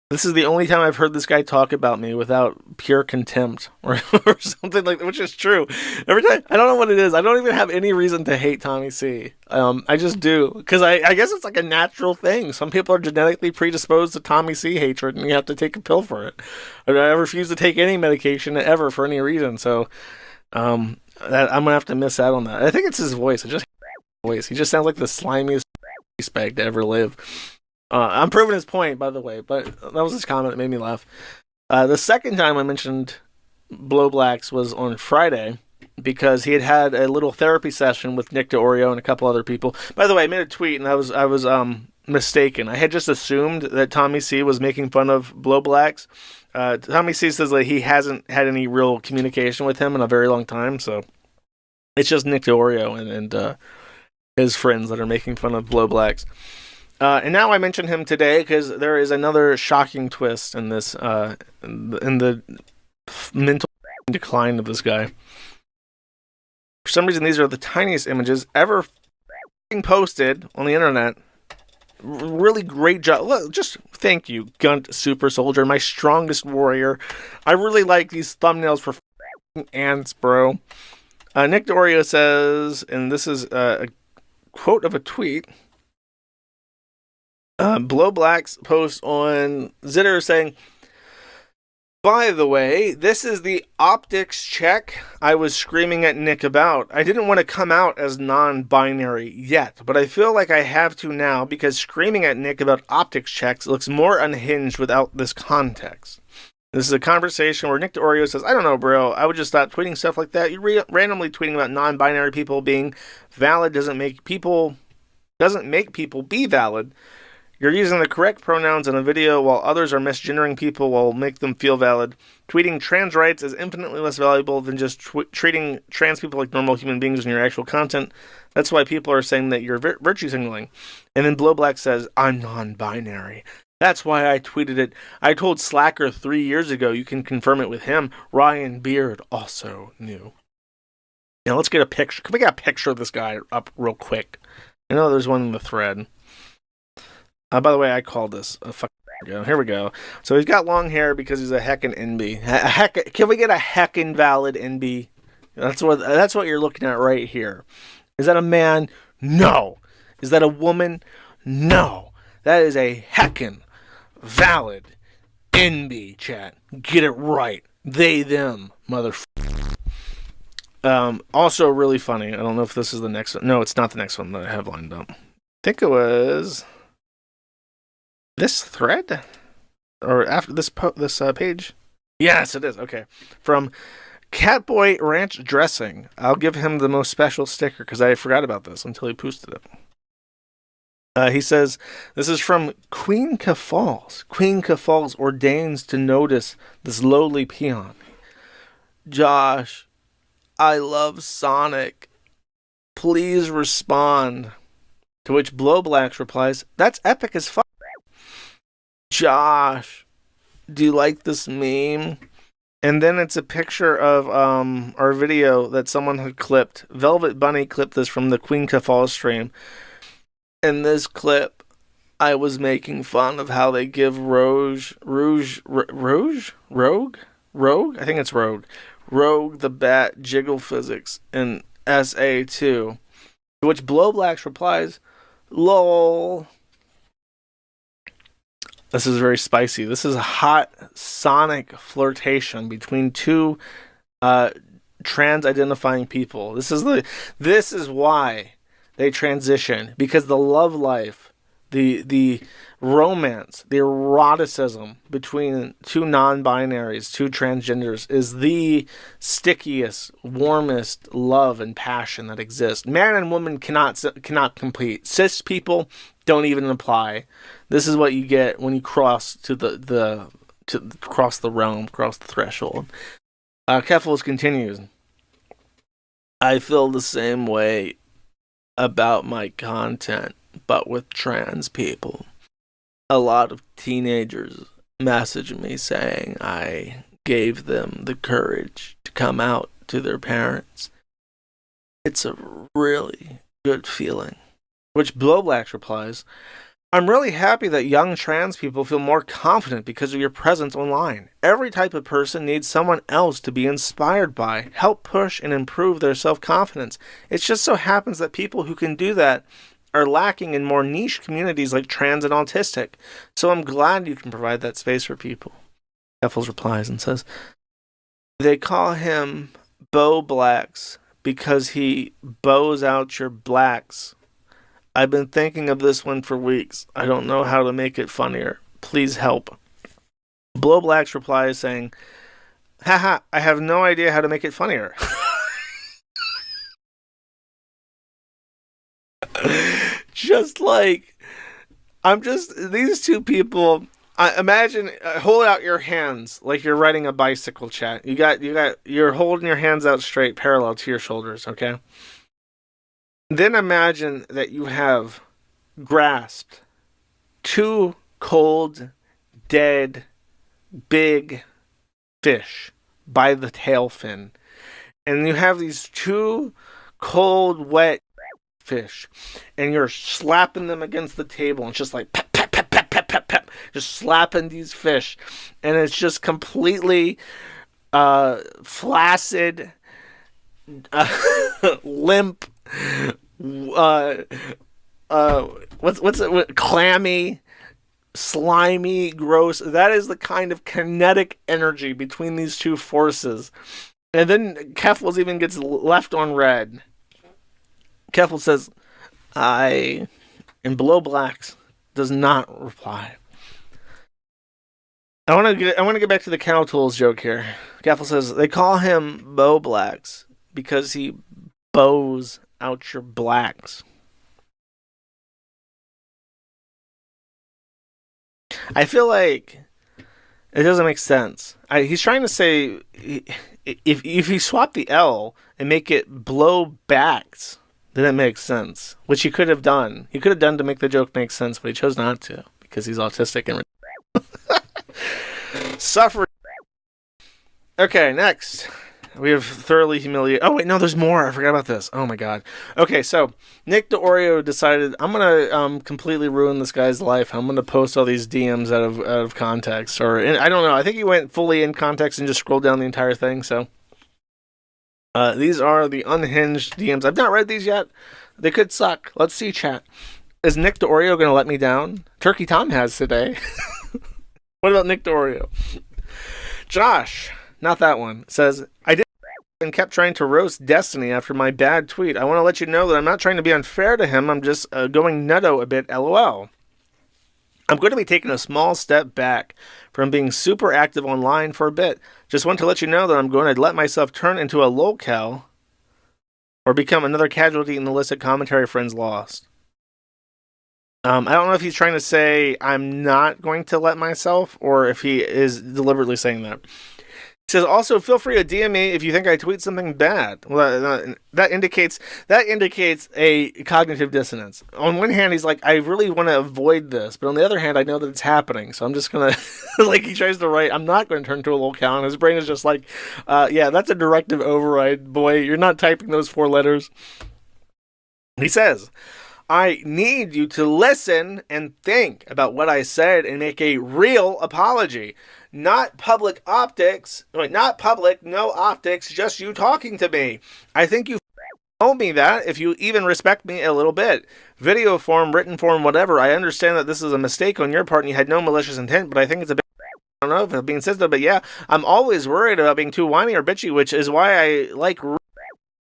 this is the only time I've heard this guy talk about me without pure contempt, or something like that, which is true. Every time, I don't know what it is. I don't even have any reason to hate TommyC. I just do, because I guess it's like a natural thing. Some people are genetically predisposed to TommyC hatred, and you have to take a pill for it. I refuse to take any medication ever for any reason, so I'm gonna have to miss out on that. I think it's his voice. I just hate his voice. He just sounds like the slimiest spag to ever live. I'm proving his point, by the way, but that was his comment that made me laugh. The second time I mentioned Boblax was on Friday, because he had a little therapy session with Nick Deorio and a couple other people. By the way, I made a tweet and I was mistaken. I had just assumed that TommyC was making fun of Boblax. TommyC says that he hasn't had any real communication with him in a very long time, so it's just Nick Deorio and his friends that are making fun of Boblax. And now I mention him today because there is another shocking twist in this, in the mental decline of this guy. For some reason, these are the tiniest images ever posted on the internet. Really great job. Look, just thank you, Gunt Super Soldier, my strongest warrior. I really like these thumbnails for ants, bro. Nick Deorio says, and this is a quote of a tweet. Boblax post on Zitter saying, by the way, this is the optics check I was screaming at Nick about. I didn't want to come out as non-binary yet, but I feel like I have to now because screaming at Nick about optics checks looks more unhinged without this context. This is a conversation where Nick Deorio says, I don't know, bro, I would just stop tweeting stuff like that. You randomly tweeting about non-binary people being valid doesn't make people be valid. You're using the correct pronouns in a video while others are misgendering people will make them feel valid. Tweeting trans rights is infinitely less valuable than just treating trans people like normal human beings in your actual content. That's why people are saying that you're virtue signaling. And then Blowblack says, I'm non-binary. That's why I tweeted it. I told Slacker 3 years ago. You can confirm it with him. Ryan Beard also knew. Now let's get a picture. Can we get a picture of this guy up real quick? I know there's one in the thread. By the way, I called this a fucking go. Here we go. So he's got long hair because he's a heckin' NB. Can we get a heckin' valid NB? That's what you're looking at right here. Is that a man? No. Is that a woman? No. That is a heckin' valid NB, chat. Get it right. They, them, motherfucker. Also really funny. I don't know if this is the next one. No, it's not the next one that I have lined up. I think it was this thread or after this page. Yes, it is. Okay. From Catboy Ranch Dressing. I'll give him the most special sticker because I forgot about this until he posted it. He says, this is from Queen Keffals. Queen Keffals ordains to notice this lowly peon. Josh, I love Sonic. Please respond. To which Blowblax replies, that's epic as fuck. Josh, do you like this meme? And then it's a picture of our video that someone had clipped. Velvet Bunny clipped this from the Queen Keffals stream. In this clip, I was making fun of how they give Rogue? I think it's Rogue. Rogue the Bat jiggle physics in SA2. To which Blowblax replies, lol. This is very spicy. This is a hot Sonic flirtation between two trans-identifying people. This is why they transition, because the love life, the romance, the eroticism between two non-binaries, two transgenders, is the stickiest, warmest love and passion that exists. Man and woman cannot compete. Cis people don't even apply. This is what you get when you cross to cross the realm, cross the threshold. Keffals continues. I feel the same way about my content, but with trans people. A lot of teenagers message me saying I gave them the courage to come out to their parents. It's a really good feeling. Which Blowblax replies, I'm really happy that young trans people feel more confident because of your presence online. Every type of person needs someone else to be inspired by, help push and improve their self-confidence. It just so happens that people who can do that are lacking in more niche communities like trans and autistic. So I'm glad you can provide that space for people. Keffals replies and says, they call him Boblax because he bows out your blacks. I've been thinking of this one for weeks. I don't know how to make it funnier. Please help. Blowblax replies saying, haha, I have no idea how to make it funnier. These two people, imagine, hold out your hands like you're riding a bicycle, chat. You're holding your hands out straight, parallel to your shoulders, okay? Then imagine that you have grasped two cold, dead, big fish by the tail fin. And you have these two cold, wet fish. And you're slapping them against the table. And it's just like, pep, pep, pep, pep, pep, pep, pep. Just slapping these fish. And it's just completely flaccid, limp, what's it? Clammy, slimy, gross. That is the kind of kinetic energy between these two forces. And then Keffals even gets left on red. Keffals says, and Blowblax does not reply. I want to get back to the cow tools joke here. Keffals says they call him Boblax because he bows out your blacks. I feel like it doesn't make sense. He's trying to say if you swap the L and make it Blowbacks, then it makes sense. Which he could have done. He could have done to make the joke make sense, but he chose not to because he's autistic and suffer. Okay, next. We have thoroughly humiliated. Oh, wait, no, there's more. I forgot about this. Oh, my God. Okay, so Nick Deorio decided, I'm going to completely ruin this guy's life. I'm going to post all these DMs out of context. Or I don't know. I think he went fully in context and just scrolled down the entire thing. So these are the unhinged DMs. I've not read these yet. They could suck. Let's see, chat. Is Nick Deorio going to let me down? Turkey Tom has today. What about Nick Deorio? Josh, not that one, says, I did and kept trying to roast Destiny after my bad tweet. I want to let you know that I'm not trying to be unfair to him. I'm just going nutto a bit, lol. I'm going to be taking a small step back from being super active online for a bit. Just want to let you know that I'm going to let myself turn into a Lolcow or become another casualty in the list of commentary friends lost. I don't know if he's trying to say I'm not going to let myself or if he is deliberately saying that. He says, also, feel free to DM me if you think I tweet something bad. Well, that indicates a cognitive dissonance. On one hand, he's like, I really want to avoid this. But on the other hand, I know that it's happening. So I'm just going to, like, he tries to write, I'm not going to turn to a Lolcow. And his brain is just like, yeah, that's a directive override, boy. You're not typing those 4 letters. He says, I need you to listen and think about what I said and make a real apology. Not public optics. Not public, no optics, just you talking to me. I think you owe me that if you even respect me a little bit. Video form, written form, whatever. I understand that this is a mistake on your part and you had no malicious intent, but I think it's a bit... I don't know if I'm being sensitive, but yeah, I'm always worried about being too whiny or bitchy, which is why I like...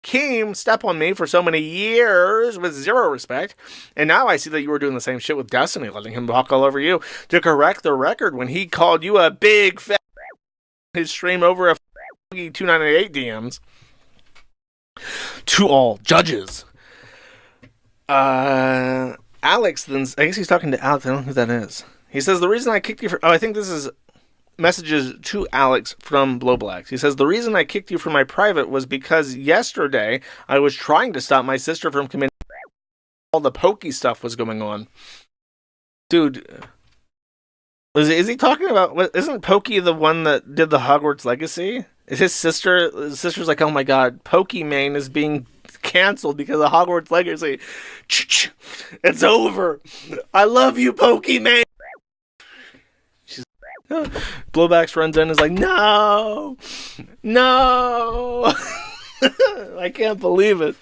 Keem step on me for so many years with zero respect, and now I see that you were doing the same shit with Destiny, letting him walk all over you. To correct the record, when he called you a big fat his stream over a 298 DMs to all judges. Alex then, I guess he's talking to Alex. I don't know who that is. He says the reason I kicked you for. Oh, I think this is messages to Alex from Boblax. He says, the reason I kicked you from my private was because yesterday I was trying to stop my sister from committing all the pokey stuff was going on. Dude, is he talking about, isn't Pokey the one that did the Hogwarts Legacy? Is his sister's like, oh my god, Pokimane is being canceled because of Hogwarts Legacy. It's over. I love you, Pokimane. Blowbacks runs in and is like, no, I can't believe it.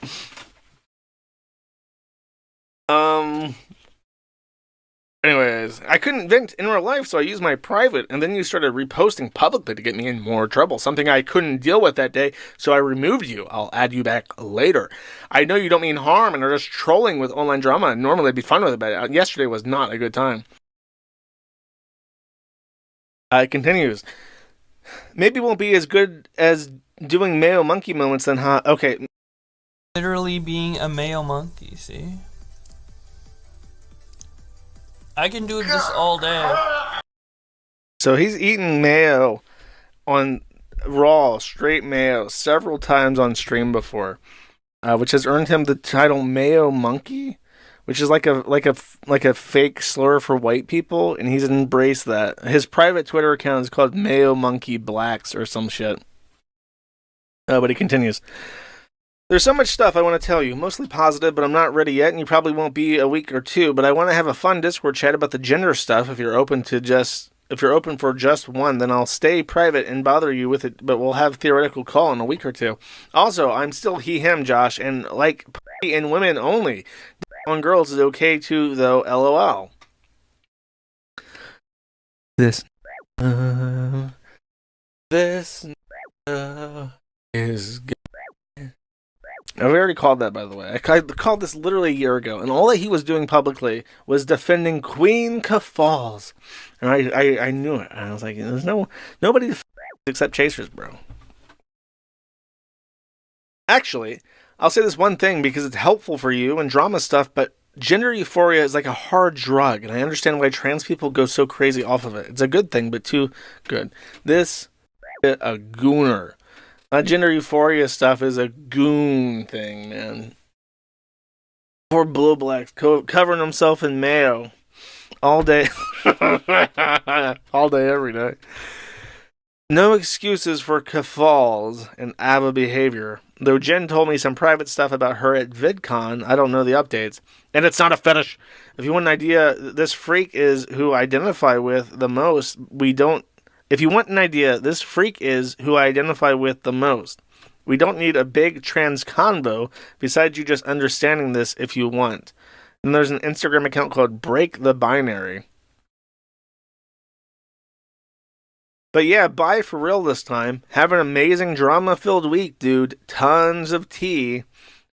Anyways, I couldn't vent in real life, so I used my private, and then you started reposting publicly to get me in more trouble, something I couldn't deal with that day, so I removed you. I'll add you back later. I know you don't mean harm and are just trolling with online drama, and normally I'd be fun with it, but yesterday was not a good time. It continues. Maybe won't be as good as doing Mayo Monkey moments then, huh? Okay. Literally being a male monkey, see? I can do this all day. So he's eaten mayo on raw, straight mayo several times on stream before, which has earned him the title Mayo Monkey, which is like a fake slur for white people, and he's embraced that. His private Twitter account is called Mayo Monkey Blacks or some shit. But he continues. There's so much stuff I want to tell you, mostly positive, but I'm not ready yet, and you probably won't be a week or two, but I want to have a fun Discord chat about the gender stuff if you're open for just one, then I'll stay private and bother you with it, but we'll have theoretical call in a week or two. Also, I'm still he, him, Josh, and like and women only. On girls is okay too, though, lol. This is good. I've already called that, by the way. I called this literally a year ago, and all that he was doing publicly was defending Queen Keffals. And I knew it. I was like, there's nobody except chasers, bro. Actually, I'll say this one thing because it's helpful for you and drama stuff, but gender euphoria is like a hard drug, and I understand why trans people go so crazy off of it. It's a good thing, but too good. This is a gooner. That gender euphoria stuff is a goon thing, man. Poor Boblax covering himself in mayo all day. All day, every day. No excuses for Keffals and ABBA behavior. Though Jen told me some private stuff about her at VidCon, I don't know the updates. And it's not a fetish. If you want an idea, this freak is who I identify with the most. If you want an idea, this freak is who I identify with the most. We don't need a big trans convo besides you just understanding this if you want. And there's an Instagram account called Break the Binary. But yeah, bye for real this time. Have an amazing drama-filled week, dude. Tons of tea.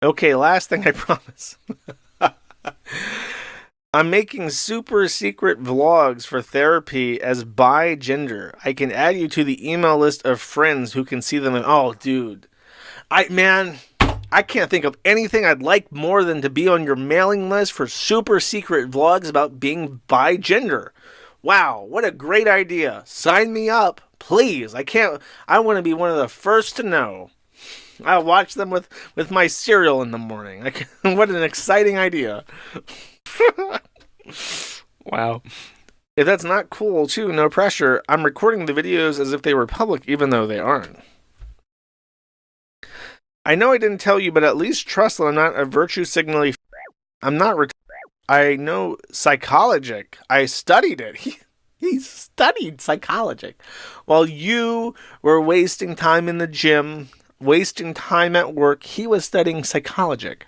Okay, last thing I promise. I'm making super secret vlogs for therapy as bi gender. I can add you to the email list of friends who can see them. Oh, dude. I can't think of anything I'd like more than to be on your mailing list for super secret vlogs about being bi gender. Wow, what a great idea. Sign me up, please. I want to be one of the first to know. I'll watch them with my cereal in the morning. What an exciting idea. Wow. If that's not cool, too, no pressure. I'm recording the videos as if they were public, even though they aren't. I know I didn't tell you, but at least trust that I'm not a virtue signaling. I'm not I know Psychologic. I studied it. He studied Psychologic. While you were wasting time in the gym, wasting time at work, he was studying Psychologic.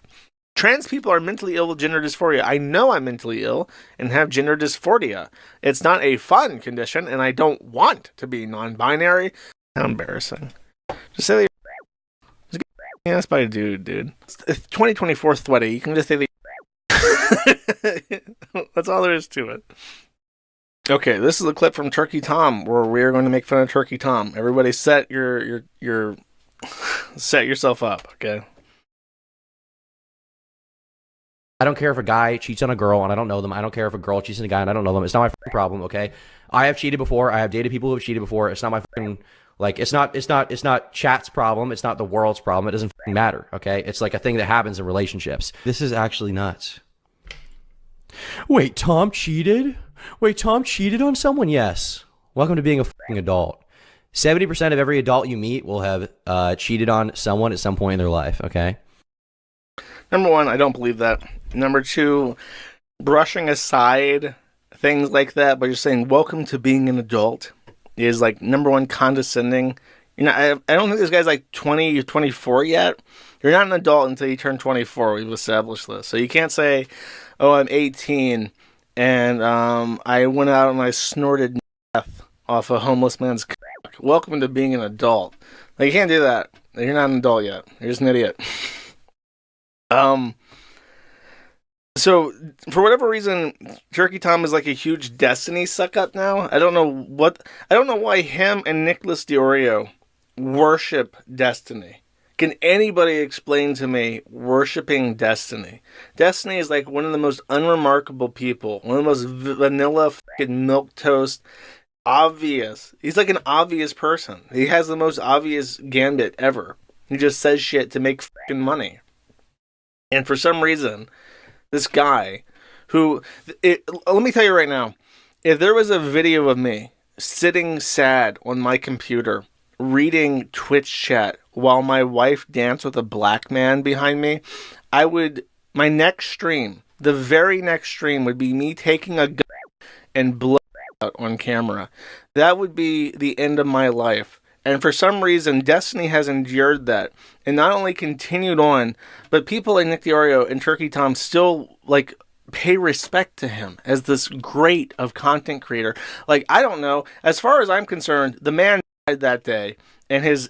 Trans people are mentally ill with gender dysphoria. I know I'm mentally ill and have gender dysphoria. It's not a fun condition, and I don't want to be non-binary. How embarrassing. Just say just get asked by a dude. It's 2024 sweaty. You can just say that's all there is to it. Okay, this is a clip from Turkey Tom where we are going to make fun of Turkey Tom. Everybody set set yourself up, okay? I don't care if a guy cheats on a girl and I don't know them. I don't care if a girl cheats on a guy and I don't know them. It's not my fucking problem, okay? I have cheated before. I have dated people who have cheated before. It's not my fucking, like, it's not chat's problem. It's not the world's problem. It doesn't fucking matter, okay? It's like a thing that happens in relationships. This is actually nuts. Wait, Tom cheated? Wait, Tom cheated on someone? Yes. Welcome to being a fucking adult. 70% of every adult you meet will have cheated on someone at some point in their life, okay? Number one, I don't believe that. Number two, brushing aside things like that by just saying, welcome to being an adult is like, number one, condescending. You know, I don't think this guy's like 20 or 24 yet. You're not an adult until you turn 24. We've established this. So you can't say, oh, I'm 18 and I went out and I snorted meth off a homeless man's cock. Welcome to being an adult. Like, you can't do that. You're not an adult yet. You're just an idiot. So for whatever reason, Turkey Tom is like a huge Destiny suck up now. I don't know why him and Nicholas Deorio worship Destiny. Can anybody explain to me worshiping Destiny? Destiny is like one of the most unremarkable people, one of the most vanilla fucking milquetoast, obvious. He's like an obvious person. He has the most obvious gambit ever. He just says shit to make fucking money. And for some reason, this guy let me tell you right now, if there was a video of me sitting sad on my computer, reading Twitch chat while my wife danced with a black man behind me, my next stream, the very next stream would be me taking a gun and blowing out on camera. That would be the end of my life. And for some reason, Destiny has endured that. And not only continued on, but people like Nick Deorio and Turkey Tom still, like, pay respect to him as this great of content creator. Like, I don't know. As far as I'm concerned, the man died that day. And his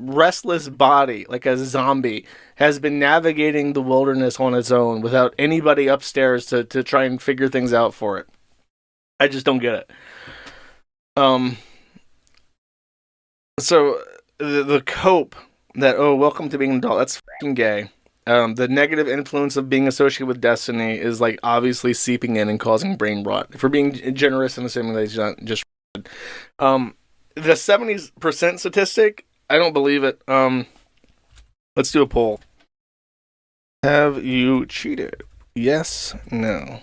restless body, like a zombie, has been navigating the wilderness on its own without anybody upstairs to try and figure things out for it. I just don't get it. So the cope that, oh, welcome to being an adult, that's fucking gay. The negative influence of being associated with destiny is like obviously seeping in and causing brain rot. If we're being generous and assuming that he's not just the 70% statistic, I don't believe it. Let's do a poll. Have you cheated? Yes, no.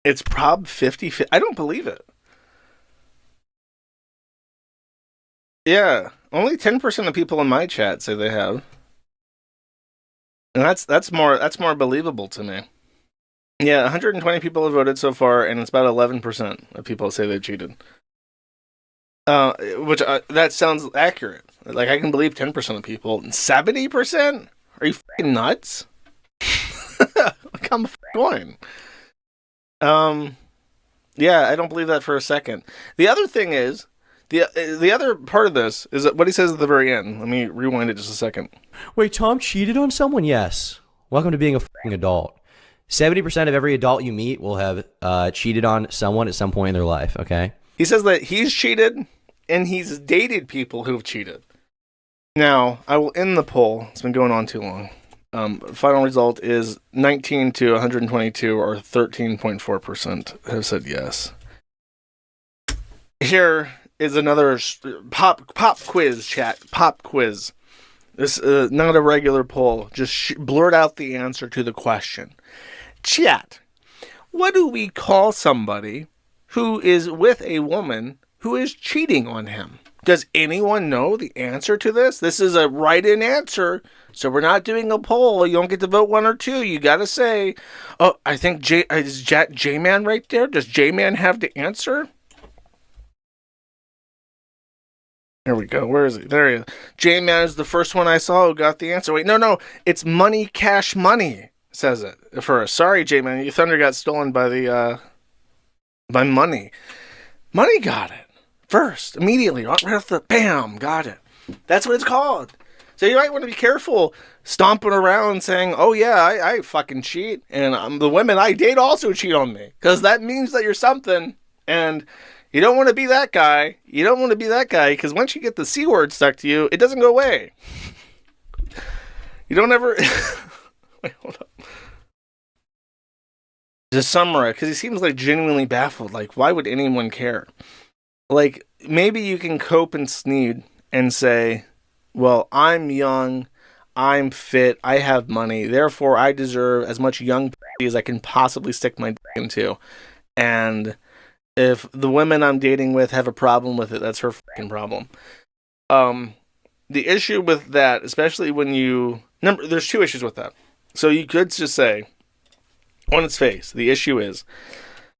It's prob 50. I don't believe it. Yeah, only 10% of people in my chat say they have. And that's more believable to me. Yeah, 120 people have voted so far, and it's about 11% of people say they cheated. Which that sounds accurate. Like I can believe 10% of people. 70%? Are you fucking nuts? Like I'm going. Yeah, I don't believe that for a second. The other thing is, the other part of this is that what he says at the very end. Let me rewind it just a second. Wait, Tom cheated on someone? Yes. Welcome to being a fucking adult. 70% of every adult you meet will have cheated on someone at some point in their life, okay? He says that he's cheated, and he's dated people who've cheated. Now, I will end the poll. It's been going on too long. Final result is 19 to 122, or 13.4% have said yes. Here is another pop quiz chat. Pop quiz. This is not a regular poll. Just blurt out the answer to the question. Chat. What do we call somebody who is with a woman who is cheating on him? Does anyone know the answer to this? This is a write-in answer, so we're not doing a poll. You don't get to vote one or two. You got to say, oh, I think is J-Man right there? Does J-Man have the answer? There we go. Where is he? There he is. J-Man is the first one I saw who got the answer. Wait, no. It's Money Cash Money, says it first. Sorry, J-Man. Your thunder got stolen by by Money. Money got it. First, immediately, right off the bam, got it. That's what it's called. So you might want to be careful stomping around saying, oh yeah, I fucking cheat, and the women I date also cheat on me. Because that means that you're something, and you don't want to be that guy. You don't want to be that guy, because once you get the C word stuck to you, it doesn't go away. You don't ever... Wait, hold up. Just summarize, because he seems like genuinely baffled. Like, why would anyone care? Like, maybe you can cope and sneed and say, well, I'm young, I'm fit, I have money, therefore I deserve as much young pussy as I can possibly stick my dick into. And if the women I'm dating with have a problem with it, that's her fucking problem. The issue with that, especially when there's two issues with that. So you could just say, on its face, the issue is,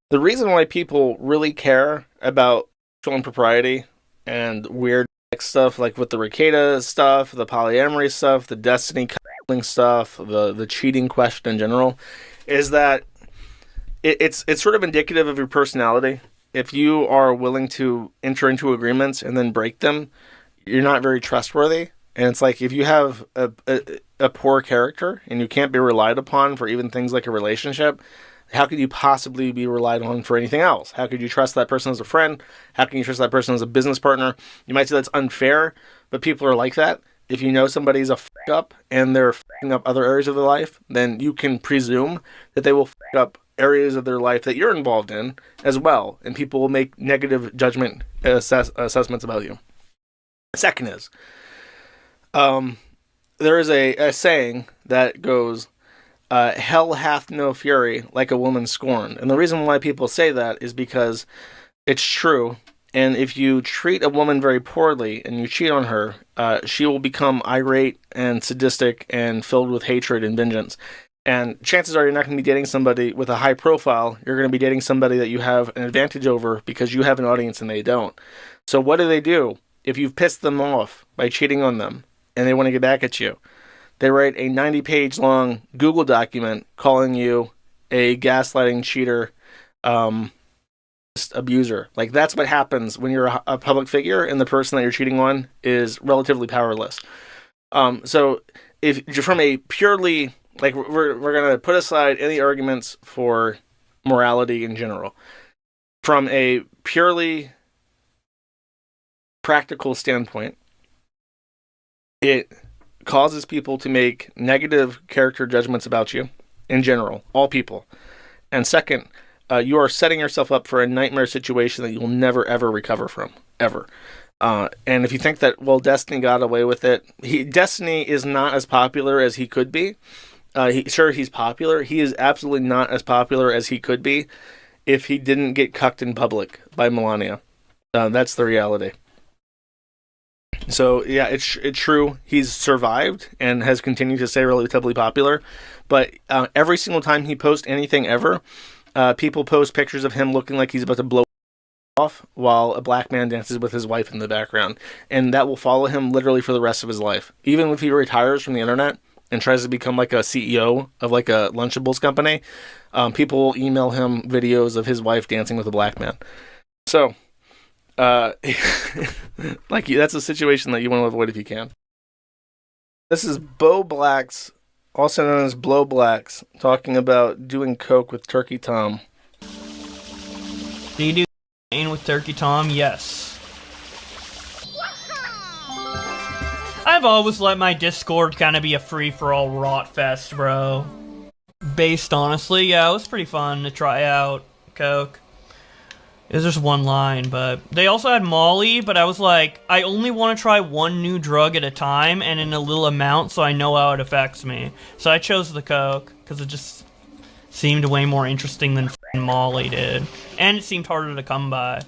the reason why people really care about impropriety and weird stuff, like with the Ricada stuff, the polyamory stuff, the destiny coupling stuff, the cheating question in general, is that it's sort of indicative of your personality. If you are willing to enter into agreements and then break them, you're not very trustworthy. And it's like, if you have a poor character and you can't be relied upon for even things like a relationship, how could you possibly be relied on for anything else? How could you trust that person as a friend? How can you trust that person as a business partner? You might say that's unfair, but people are like that. If you know somebody's a up and they're f***ing up other areas of their life, then you can presume that they will f*** up areas of their life that you're involved in as well, and people will make negative judgment assessments about you. Second is, there is a saying that goes, hell hath no fury like a woman scorned. And the reason why people say that is because it's true. And if you treat a woman very poorly and you cheat on her, she will become irate and sadistic and filled with hatred and vengeance. And chances are you're not going to be dating somebody with a high profile. You're going to be dating somebody that you have an advantage over because you have an audience and they don't. So what do? If you've pissed them off by cheating on them and they want to get back at you, they write a 90-page long Google document calling you a gaslighting cheater, abuser. Like, that's what happens when you're a public figure and the person that you're cheating on is relatively powerless. So if you're from a purely, like, we're going to put aside any arguments for morality in general. From a purely practical standpoint, it causes people to make negative character judgments about you in general, all people. And second, you are setting yourself up for a nightmare situation that you'll never, ever recover from, ever. And if you think that, well, Destiny got away with it, Destiny is not as popular as he could be. He's popular. He is absolutely not as popular as he could be if he didn't get cucked in public by Melania. That's the reality. So, yeah, it's true. He's survived and has continued to stay relatively popular. But every single time he posts anything ever, people post pictures of him looking like he's about to blow off while a black man dances with his wife in the background. And that will follow him literally for the rest of his life. Even if he retires from the internet and tries to become like a CEO of like a Lunchables company, people will email him videos of his wife dancing with a black man. So, like, that's a situation that you want to avoid if you can. This is Boblax, also known as Blowblax, talking about doing coke with Turkey Tom. Do you do with Turkey Tom? Yes. I've always let my Discord kind of be a free-for-all rot fest, bro. Based, honestly, yeah, it was pretty fun to try out coke. It was just one line, but they also had Molly, but I was like, I only want to try one new drug at a time and in a little amount so I know how it affects me. So I chose the coke because it just seemed way more interesting than Molly did. And it seemed harder to come by.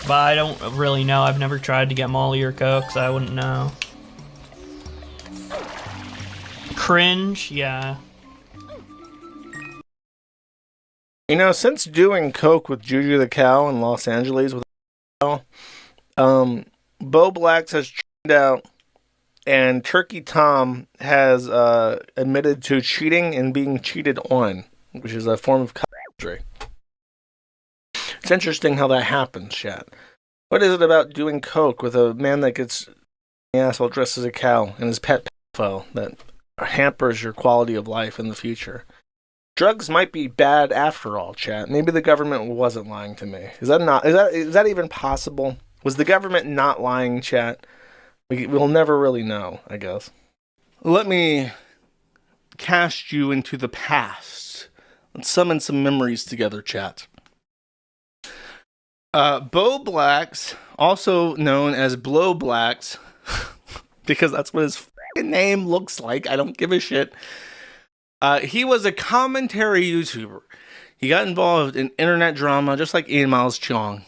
But I don't really know. I've never tried to get Molly or coke, so I wouldn't know. Cringe, yeah. You know, since doing coke with Juju the Cow in Los Angeles with Boblax has turned out, and Turkey Tom has admitted to cheating and being cheated on, which is a form of injury. It's interesting how that happens, chat. What is it about doing coke with a man that gets the asshole dressed as a cow and his pet pedophile that hampers your quality of life in the future? Drugs might be bad after all, chat. Maybe the government wasn't lying to me. Is that even possible? Was the government not lying, chat? We'll never really know, I guess. Let me cast you into the past. Let's summon some memories together, chat. Boblax, also known as Blowblax, because that's what his f***ing name looks like. I don't give a shit. He was a commentary YouTuber. He got involved in internet drama just like Ian Miles Chong.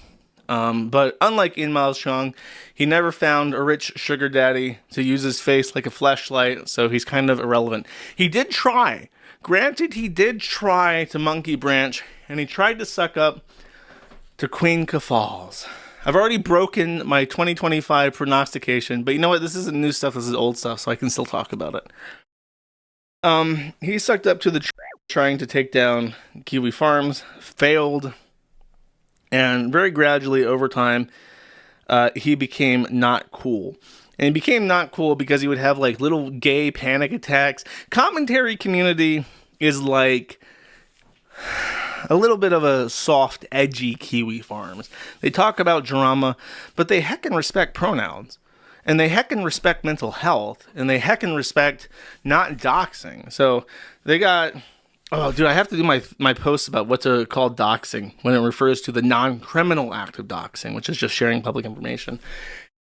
But unlike Ian Miles Chong, he never found a rich sugar daddy to use his face like a fleshlight, so he's kind of irrelevant. He did try. Granted, he did try to monkey branch, and he tried to suck up to Queen Keffals. I've already broken my 2025 prognostication, but you know what? This isn't new stuff, this is old stuff, so I can still talk about it. He sucked up to the trying to take down Kiwi Farms, failed, and very gradually over time, he became not cool. And he became not cool because he would have like little gay panic attacks. Commentary community is like a little bit of a soft, edgy Kiwi Farms. They talk about drama, but they heckin' respect pronouns. And they heckin' respect mental health, and they heckin' respect not doxing. So they got, oh, dude, I have to do my posts about what to call doxing when it refers to the non-criminal act of doxing, which is just sharing public information.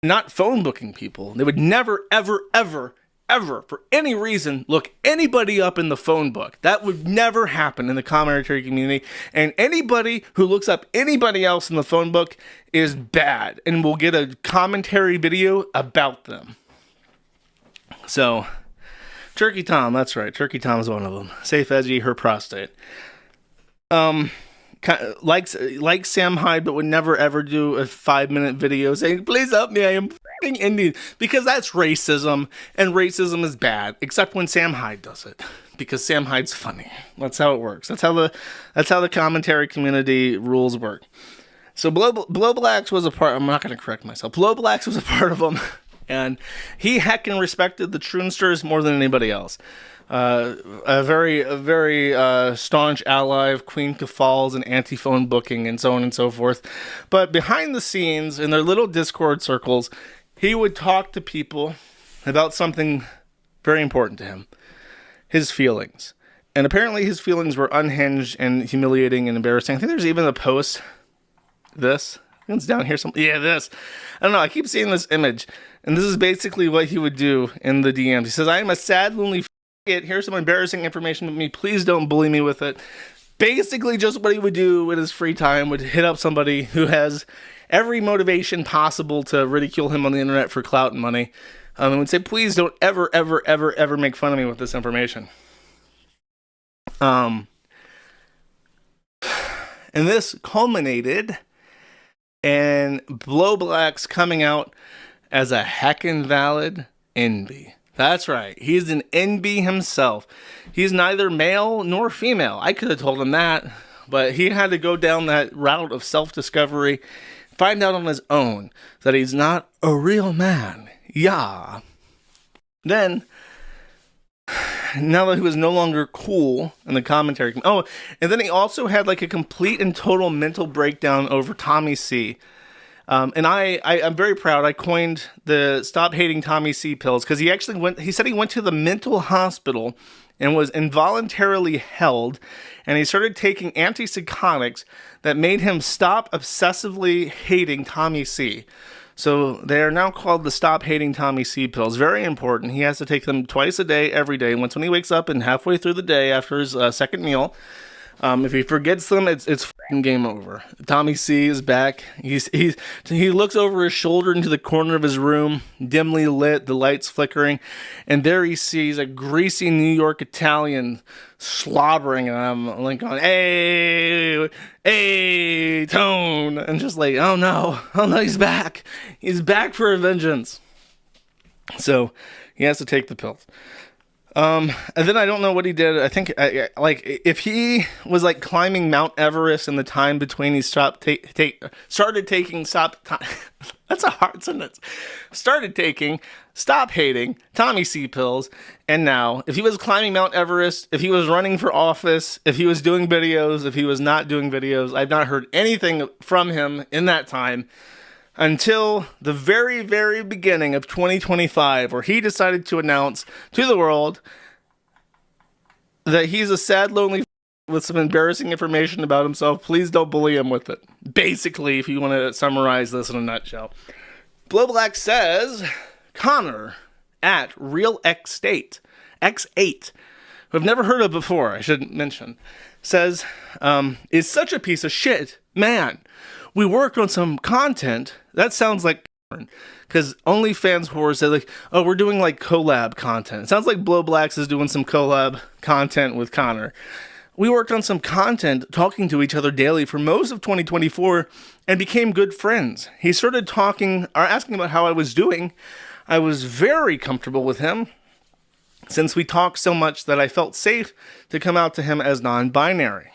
Not phone booking people. They would never, ever, ever, ever, for any reason, look anybody up in the phone book. That would never happen in the commentary community. And anybody who looks up anybody else in the phone book is bad and will get a commentary video about them. So, Turkey Tom, that's right. Turkey Tom is one of them. Safe Edgy, her prostate. Like Sam Hyde, but would never ever do a 5-minute video saying, please help me, I am f***ing Indian. Because that's racism, and racism is bad, except when Sam Hyde does it. Because Sam Hyde's funny. That's how it works. That's how the commentary community rules work. So Blowblax was a part, I'm not going to correct myself. Blowblax was a part of them, and he heckin' respected the Troonsters more than anybody else. A very staunch ally of Queen Keffals and anti-phone booking and so on and so forth. But behind the scenes, in their little Discord circles, he would talk to people about something very important to him, his feelings. And apparently his feelings were unhinged and humiliating and embarrassing. I think there's even a post, this. It's down here somewhere. Yeah, this. I don't know. I keep seeing this image. And this is basically what he would do in the DMs. He says, I am a sad, lonely it. Here's some embarrassing information with me. Please don't bully me with it. Basically, just what he would do in his free time would hit up somebody who has every motivation possible to ridicule him on the internet for clout and money. And would say, please don't ever, ever, ever, ever make fun of me with this information. And this culminated in Boblax coming out as a heckin' valid NB. That's right. He's an NB himself. He's neither male nor female. I could have told him that, but he had to go down that route of self-discovery, find out on his own that he's not a real man. Yeah. Then, now that he was no longer cool in the commentary. Oh, and then he also had like a complete and total mental breakdown over TommyC. And I'm very proud. I coined the Stop Hating TommyC Pills because he said he went to the mental hospital and was involuntarily held, and he started taking antipsychotics that made him stop obsessively hating TommyC. So they are now called the Stop Hating TommyC Pills. Very important. He has to take them twice a day, every day. Once when he wakes up and halfway through the day after his second meal. If he forgets them, it's f***ing game over. TommyC is back. He looks over his shoulder into the corner of his room, dimly lit, the lights flickering, and there he sees a greasy New York Italian slobbering, and I'm like going, hey, Tone, and just like, oh no, he's back. He's back for a vengeance. So he has to take the pills. And then I don't know what he did. I think, like, if he was, like, climbing Mount Everest in the time between he started taking, that's a hard sentence. Started taking, stop hating, TommyC Pills, and now, if he was climbing Mount Everest, if he was running for office, if he was doing videos, if he was not doing videos, I've not heard anything from him in that time. Until the very, very beginning of 2025, where he decided to announce to the world that he's a sad, lonely with some embarrassing information about himself. Please don't bully him with it. Basically, if you want to summarize this in a nutshell. Boblax says, Connor at RealXState, X8, who I've never heard of before, I should mention, says, is such a piece of shit. Man, we worked on some content. That sounds like because OnlyFans whores say like, oh, we're doing like collab content. It sounds like Boblax is doing some collab content with Connor. We worked on some content talking to each other daily for most of 2024 and became good friends. He started talking or asking about how I was doing. I was very comfortable with him since we talked so much that I felt safe to come out to him as non-binary.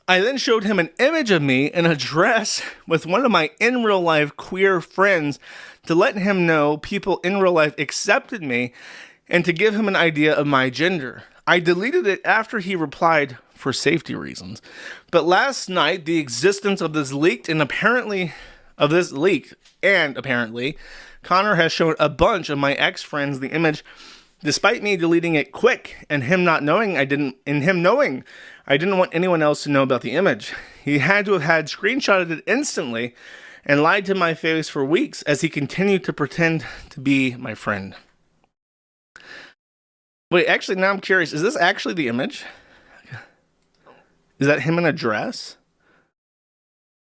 I then showed him an image of me in a dress with one of my in real life queer friends to let him know people in real life accepted me and to give him an idea of my gender. I deleted it after he replied for safety reasons. But last night, the existence of this leaked and apparently, Connor has shown a bunch of my ex-friends the image, despite me deleting it quick and him not knowing I didn't want anyone else to know about the image. He had to have had screenshotted it instantly and lied to my face for weeks as he continued to pretend to be my friend. Wait, actually, now I'm curious. Is this actually the image? Is that him in a dress?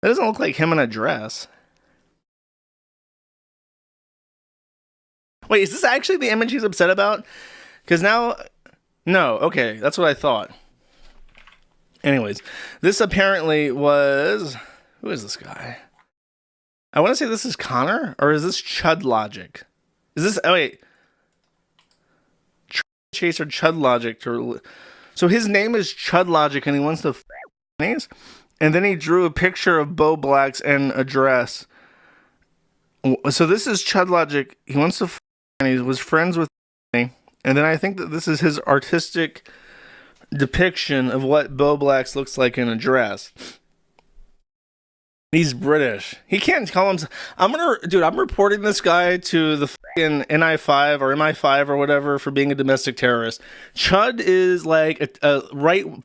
That doesn't look like him in a dress. Wait, is this actually the image he's upset about? Because now... No, okay, that's what I thought. Anyways, this apparently was... Who is this guy? I want to say this is Connor, or is this Chudlogic? Is this... Oh, wait. Chaser Chudlogic. So his name is Chudlogic, and he wants to names. And then he drew a picture of Boblax and a dress. So this is Chudlogic. He wants to and he was friends with me. And then I think that this is his artistic depiction of what Boblax looks like in a dress. He's British. He can't call him. I'm reporting this guy to the fucking NI5 or MI5 or whatever for being a domestic terrorist. Chud is like a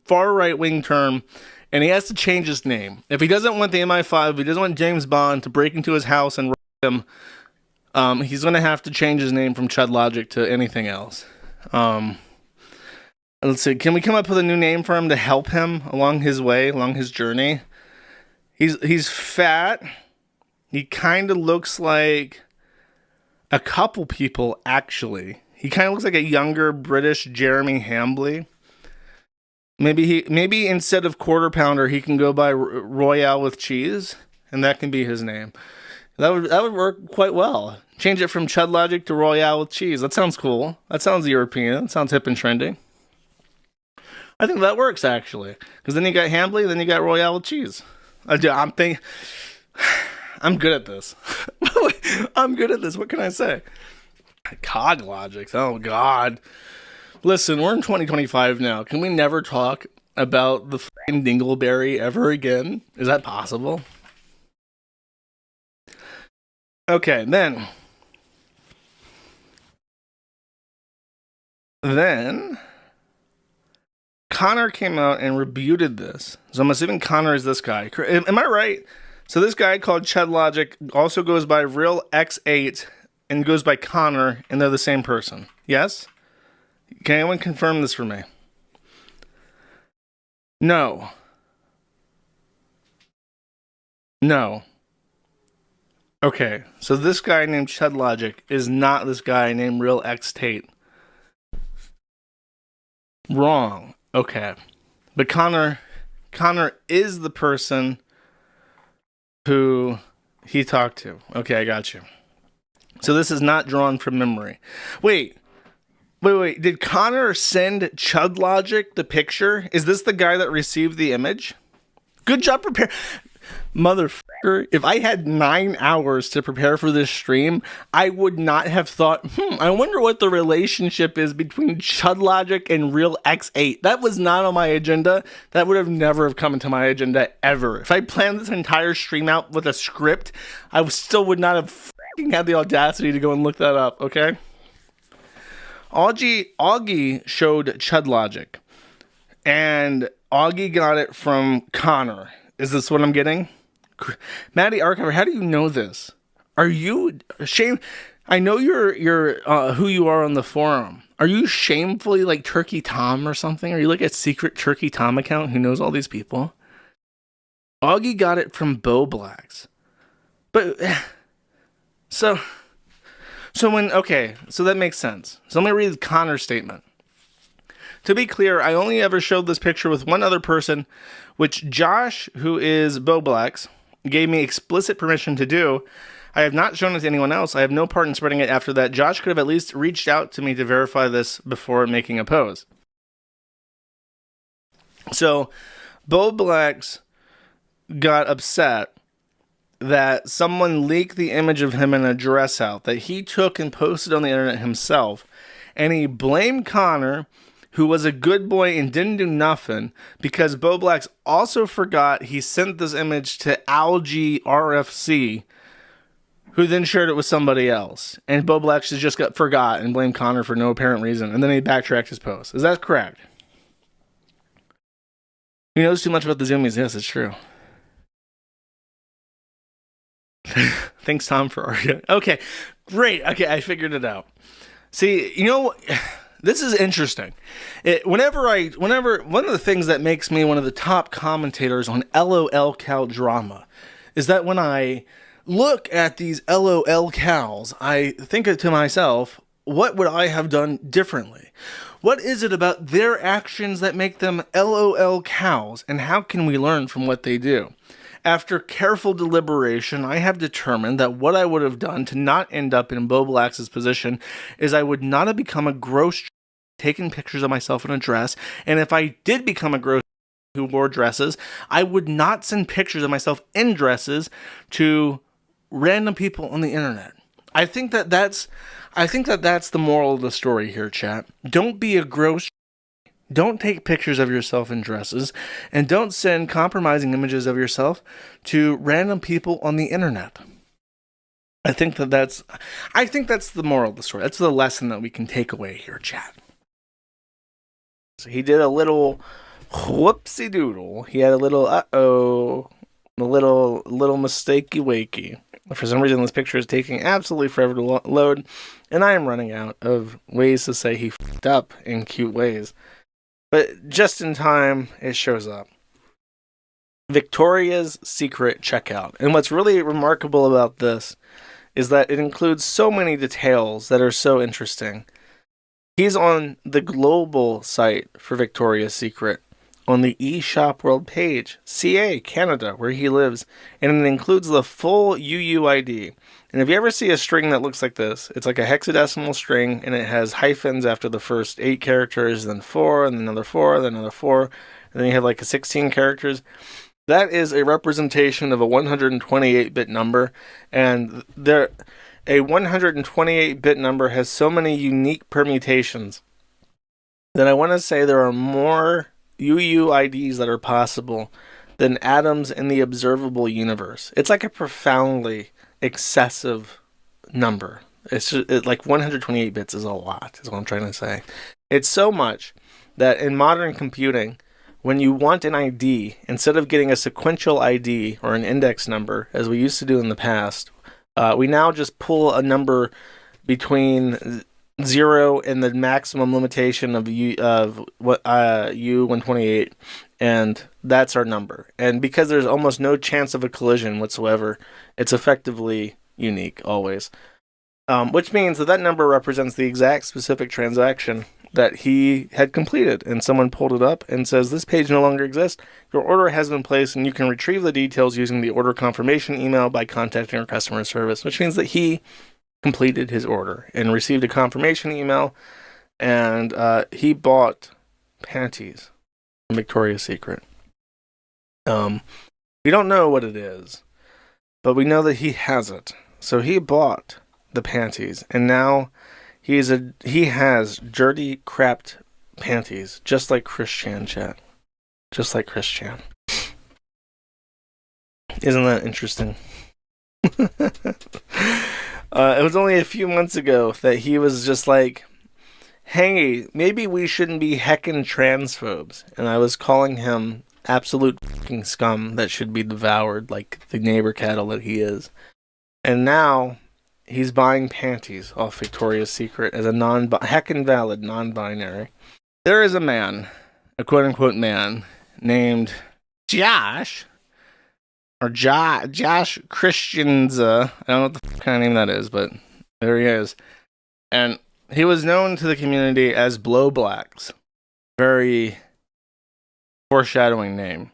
far right wing term, and he has to change his name. If he doesn't want the MI5, if he doesn't want James Bond to break into his house and him, he's going to have to change his name from Chudlogic to anything else. Let's see. Can we come up with a new name for him to help him along his way, along his journey? He's fat. He kind of looks like a couple people, actually. He kind of looks like a younger British Jeremy Hambley. Maybe instead of quarter pounder, he can go by Royale with cheese, and that can be his name. That would work quite well. Change it from Chudlogic to Royale with cheese. That sounds cool. That sounds European. That sounds hip and trendy. I think that works, actually. Because then you got Hambley, then you got Royale with cheese. I'm good at this. I'm good at this. What can I say? Coglogics. Oh, God. Listen, we're in 2025 now. Can we never talk about the fucking dingleberry ever again? Is that possible? Okay, then Connor came out and rebutted this. So I'm assuming Connor is this guy. Am I right? So this guy called Chudlogic also goes by Real X8 and goes by Connor, and they're the same person. Yes? Can anyone confirm this for me? No. Okay, so this guy named Chudlogic is not this guy named Real X8. Wrong. Okay. But Connor is the person who he talked to. Okay, I got you. So this is not drawn from memory. Wait. Did Connor send Chudlogic the picture? Is this the guy that received the image? Good job prepare. Motherfucker, if I had 9 hours to prepare for this stream, I would not have thought, I wonder what the relationship is between Chudlogic and Real X8. That was not on my agenda. That would have never come into my agenda ever. If I planned this entire stream out with a script, I still would not have had the audacity to go and look that up, okay? Augie showed Chudlogic, and Augie got it from Connor. Is this what I'm getting? Maddie Archiver, how do you know this? Are you ashamed? I know you're who you are on the forum. Are you shamefully like Turkey Tom or something? Are you like a secret Turkey Tom account who knows all these people? Augie got it from Boblax. But so that makes sense. So let me read Connor's statement. To be clear, I only ever showed this picture with one other person, which Josh, who is Boblax, gave me explicit permission to do. I have not shown it to anyone else. I have no part in spreading it after that. Josh could have at least reached out to me to verify this before making a pose. So, Boblax got upset that someone leaked the image of him in a dress out that he took and posted on the internet himself, and he blamed Connor, who was a good boy and didn't do nothing, because Boblax also forgot he sent this image to AugieRFC, who then shared it with somebody else. And Boblax just forgot and blamed Connor for no apparent reason, and then he backtracked his post. Is that correct? He knows too much about the Zoomies. Yes, it's true. Thanks, Tom, for arguing. Okay, great. Okay, I figured it out. See, this is interesting. One of the things that makes me one of the top commentators on Lolcow drama is that when I look at these Lolcows, I think to myself, what would I have done differently? What is it about their actions that make them Lolcows, and how can we learn from what they do? After careful deliberation, I have determined that what I would have done to not end up in Boblax's position is I would not have become a gross taking pictures of myself in a dress, and if I did become a gross who wore dresses, I would not send pictures of myself in dresses to random people on the internet. I think that that's the moral of the story here, chat. Don't be a gross. Don't take pictures of yourself in dresses, and don't send compromising images of yourself to random people on the internet. I think that's the moral of the story. That's the lesson that we can take away here, chat. So he did a little whoopsie doodle. He had a little a little mistakey wakey. For some reason, this picture is taking absolutely forever to load, and I am running out of ways to say he f***ed up in cute ways. But just in time, it shows up. Victoria's Secret checkout. And what's really remarkable about this is that it includes so many details that are so interesting. He's on the global site for Victoria's Secret, on the eShop World page, CA, Canada, where he lives, and it includes the full UUID. And if you ever see a string that looks like this, it's like a hexadecimal string, and it has hyphens after the first 8 characters, then 4, and another 4, then another 4, and then you have like 16 characters. That is a representation of a 128-bit number, and a 128-bit number has so many unique permutations that I want to say there are more UUIDs that are possible than atoms in the observable universe. It's like a profoundly excessive number. It's just, like 128 bits is a lot, is what I'm trying to say. It's so much that in modern computing, when you want an ID, instead of getting a sequential ID or an index number, as we used to do in the past, we now just pull a number between 0 and the maximum limitation of U128, and that's our number. And because there's almost no chance of a collision whatsoever, it's effectively unique always. Which means that number represents the exact specific transaction that he had completed, and someone pulled it up and says, this page no longer exists. Your order has been placed, and you can retrieve the details using the order confirmation email by contacting our customer service, which means that he completed his order and received a confirmation email, and he bought panties from Victoria's Secret. We don't know what it is, but we know that he has it. So he bought the panties, and now he has dirty, crapped panties, just like Christian, chat. Just like Christian. Isn't that interesting? It was only a few months ago that he was just like, hey, maybe we shouldn't be heckin' transphobes. And I was calling him absolute fucking scum that should be devoured like the neighbor cattle that he is. And now he's buying panties off Victoria's Secret as a heckin' valid non-binary. There is a man, a quote-unquote man, named Josh, or Josh Christianza. I don't know what the kind of name that is, but there he is. And he was known to the community as Boblax. Very foreshadowing name.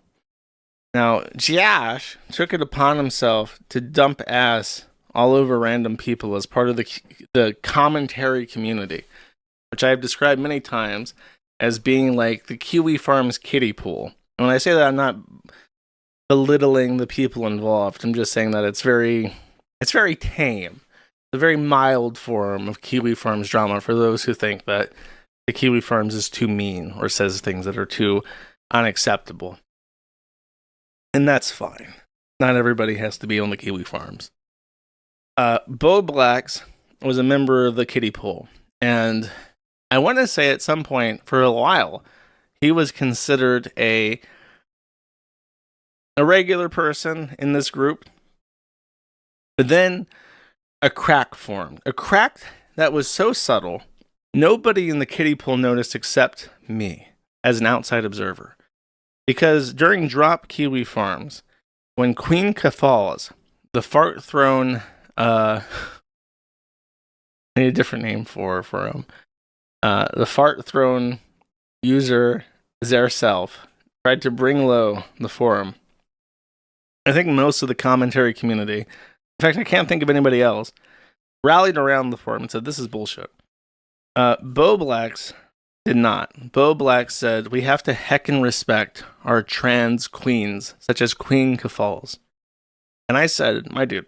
Now, Josh took it upon himself to dump ass all over random people as part of the commentary community, which I have described many times as being like the Kiwi Farms kiddie pool. And when I say that, I'm not belittling the people involved. I'm just saying that it's very tame. It's a very mild form of Kiwi Farms drama for those who think that the Kiwi Farms is too mean or says things that are too unacceptable. And that's fine. Not everybody has to be on the Kiwi Farms. Boblax was a member of the kiddie pool, and I want to say at some point, for a while, he was considered a regular person in this group, but then a crack formed. A crack that was so subtle, nobody in the kiddie pool noticed except me, as an outside observer. Because during Drop Kiwi Farms, when Queen Keffals, the fart throne, I need a different name for him. The fart throne user Zerself tried to bring low the forum. I think most of the commentary community, in fact, I can't think of anybody else, rallied around the forum and said, this is bullshit. Boblax did not. Boblax said, we have to heckin' respect our trans queens, such as Queen Keffals. And I said, my dude,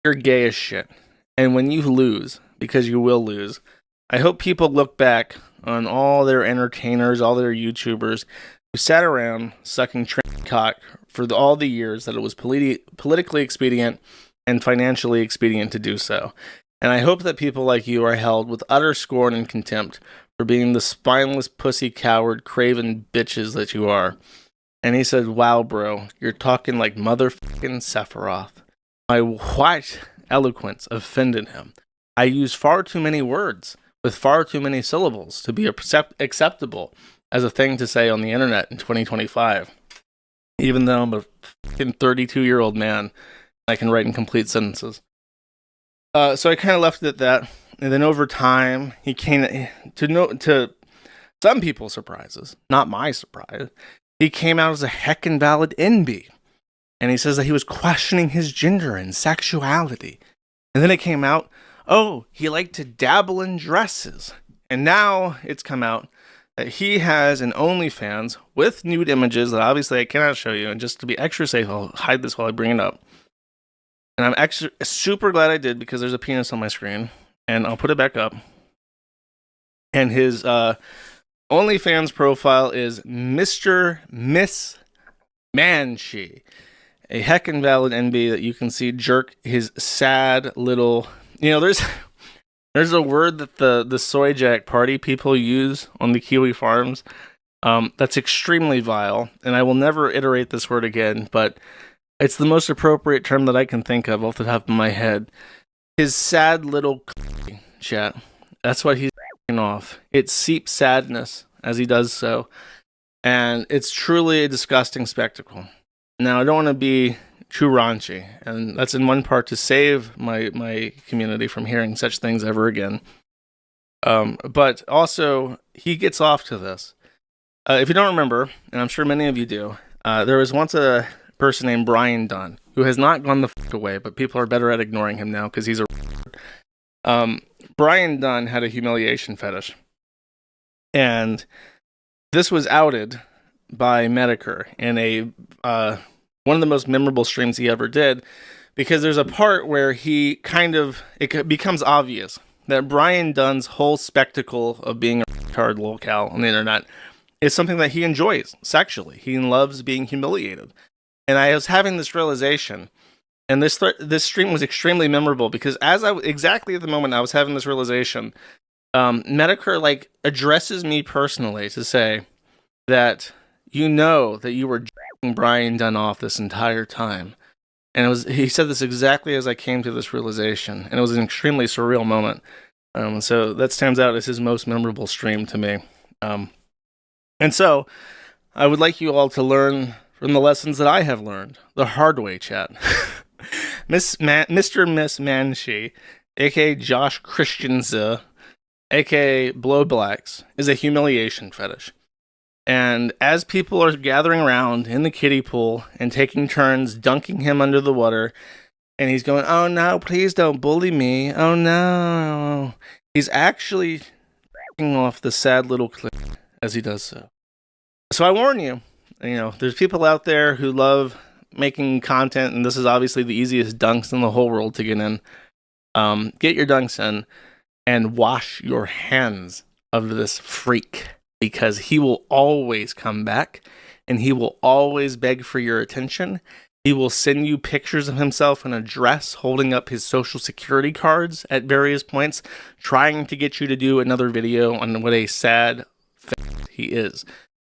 you're gay as shit. And when you lose, because you will lose, I hope people look back on all their entertainers, all their YouTubers who sat around sucking train cock for all the years that it was politically expedient and financially expedient to do so. And I hope that people like you are held with utter scorn and contempt for being the spineless, pussy, coward, craven bitches that you are. And he said, wow, bro, you're talking like motherfucking Sephiroth. My white eloquence offended him. I use far too many words with far too many syllables to be acceptable as a thing to say on the internet in 2025. Even though I'm a fucking 32-year-old man, I can write in complete sentences. So I kind of left it at that. And then over time, he came to some people's surprises, not my surprise. He came out as a heckin' valid NB. And he says that he was questioning his gender and sexuality. And then it came out, oh, he liked to dabble in dresses. And now it's come out that he has an OnlyFans with nude images that obviously I cannot show you. And just to be extra safe, I'll hide this while I bring it up. And I'm super glad I did because there's a penis on my screen. And I'll put it back up. And his OnlyFans profile is Mr. Miss Manshe. A heckin' valid NB that you can see jerk his sad little... there's a word that the soy jack party people use on the Kiwi farms that's extremely vile. And I will never iterate this word again, but it's the most appropriate term that I can think of off the top of my head. His sad little chat. That's what he's off. It seeps sadness as he does so. And it's truly a disgusting spectacle. Now, I don't want to be too raunchy, and that's in one part to save my community from hearing such things ever again. But also, he gets off to this. If you don't remember, and I'm sure many of you do, there was once a person named Brian Dunn, who has not gone the fuck away, but people are better at ignoring him now because he's a... Brian Dunn had a humiliation fetish. And this was outed by Medicare in a one of the most memorable streams he ever did, because there's a part where it becomes obvious that Brian Dunn's whole spectacle of being a retard Lolcow on the internet is something that he enjoys sexually. He loves being humiliated. And I was having this realization, and this stream was extremely memorable because exactly at the moment I was having this realization, Medicare addresses me personally to say that you know that you were jacking Brian Dunn off this entire time. And he said this exactly as I came to this realization. And it was an extremely surreal moment. So that stands out as his most memorable stream to me. And so I would like you all to learn from the lessons that I have learned. The hard way, chat. Mr. Miss Manshe, a.k.a. Josh Christiansen, a.k.a. Boblax, is a humiliation fetish. And as people are gathering around in the kiddie pool and taking turns dunking him under the water, and he's going, oh no, please don't bully me. Oh no. He's actually f***ing off the sad little clip as he does so. So I warn you, there's people out there who love making content, and this is obviously the easiest dunks in the whole world to get in. Get your dunks in and wash your hands of this freak. Because he will always come back, and he will always beg for your attention. He will send you pictures of himself in a dress holding up his social security cards at various points, trying to get you to do another video on what a sad he is.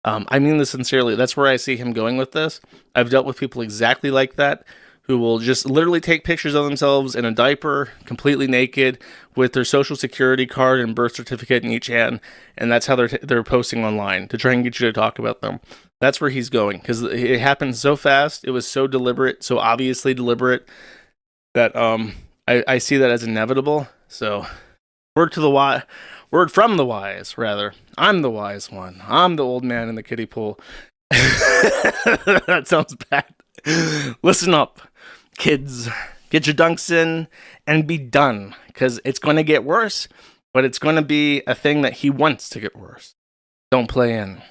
I mean this sincerely. That's where I see him going with this. I've dealt with people exactly like that, who will just literally take pictures of themselves in a diaper, completely naked, with their social security card and birth certificate in each hand, and that's how they're posting online to try and get you to talk about them. That's where he's going, because it happened so fast, it was so deliberate, so obviously deliberate, that I see that as inevitable. So, word from the wise, rather. I'm the wise one. I'm the old man in the kiddie pool. That sounds bad. Listen up, kids. Get your dunks in and be done, because it's going to get worse, but it's going to be a thing that he wants to get worse. Don't play in.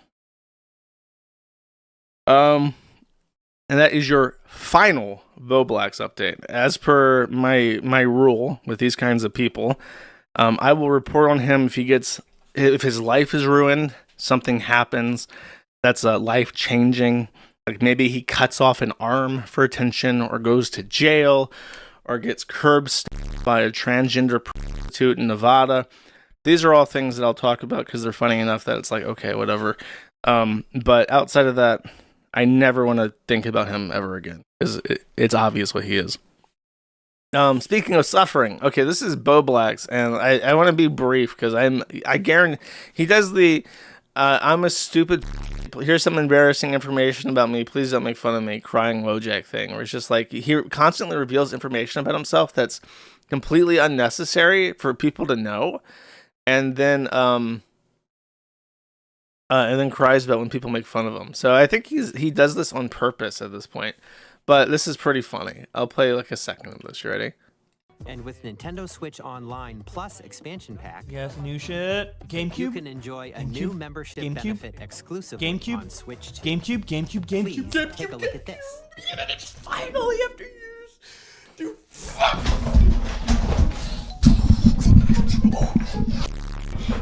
And that is your final Boblax update. As per my rule with these kinds of people, I will report on him if his life is ruined, something happens that's life changing. Like maybe he cuts off an arm for attention, or goes to jail, or gets curb stomped by a transgender prostitute in Nevada. These are all things that I'll talk about because they're funny enough that it's like, okay, whatever. But outside of that, I never want to think about him ever again because it's obvious what he is. Speaking of suffering, okay, this is Boblax, and I want to be brief because I guarantee he does the I'm a stupid. Here's some embarrassing information about me. Please don't make fun of me. Crying Wojak thing, where it's just like he constantly reveals information about himself that's completely unnecessary for people to know, and then cries about when people make fun of him. So I think he does this on purpose at this point. But this is pretty funny. I'll play like a second of this. You ready? And with Nintendo Switch Online Plus expansion pack, Yes, new shit. GameCube. you can enjoy a new membership benefit exclusively on Switch 2. GameCube. Please take a look at this. Finally, after years. Dude,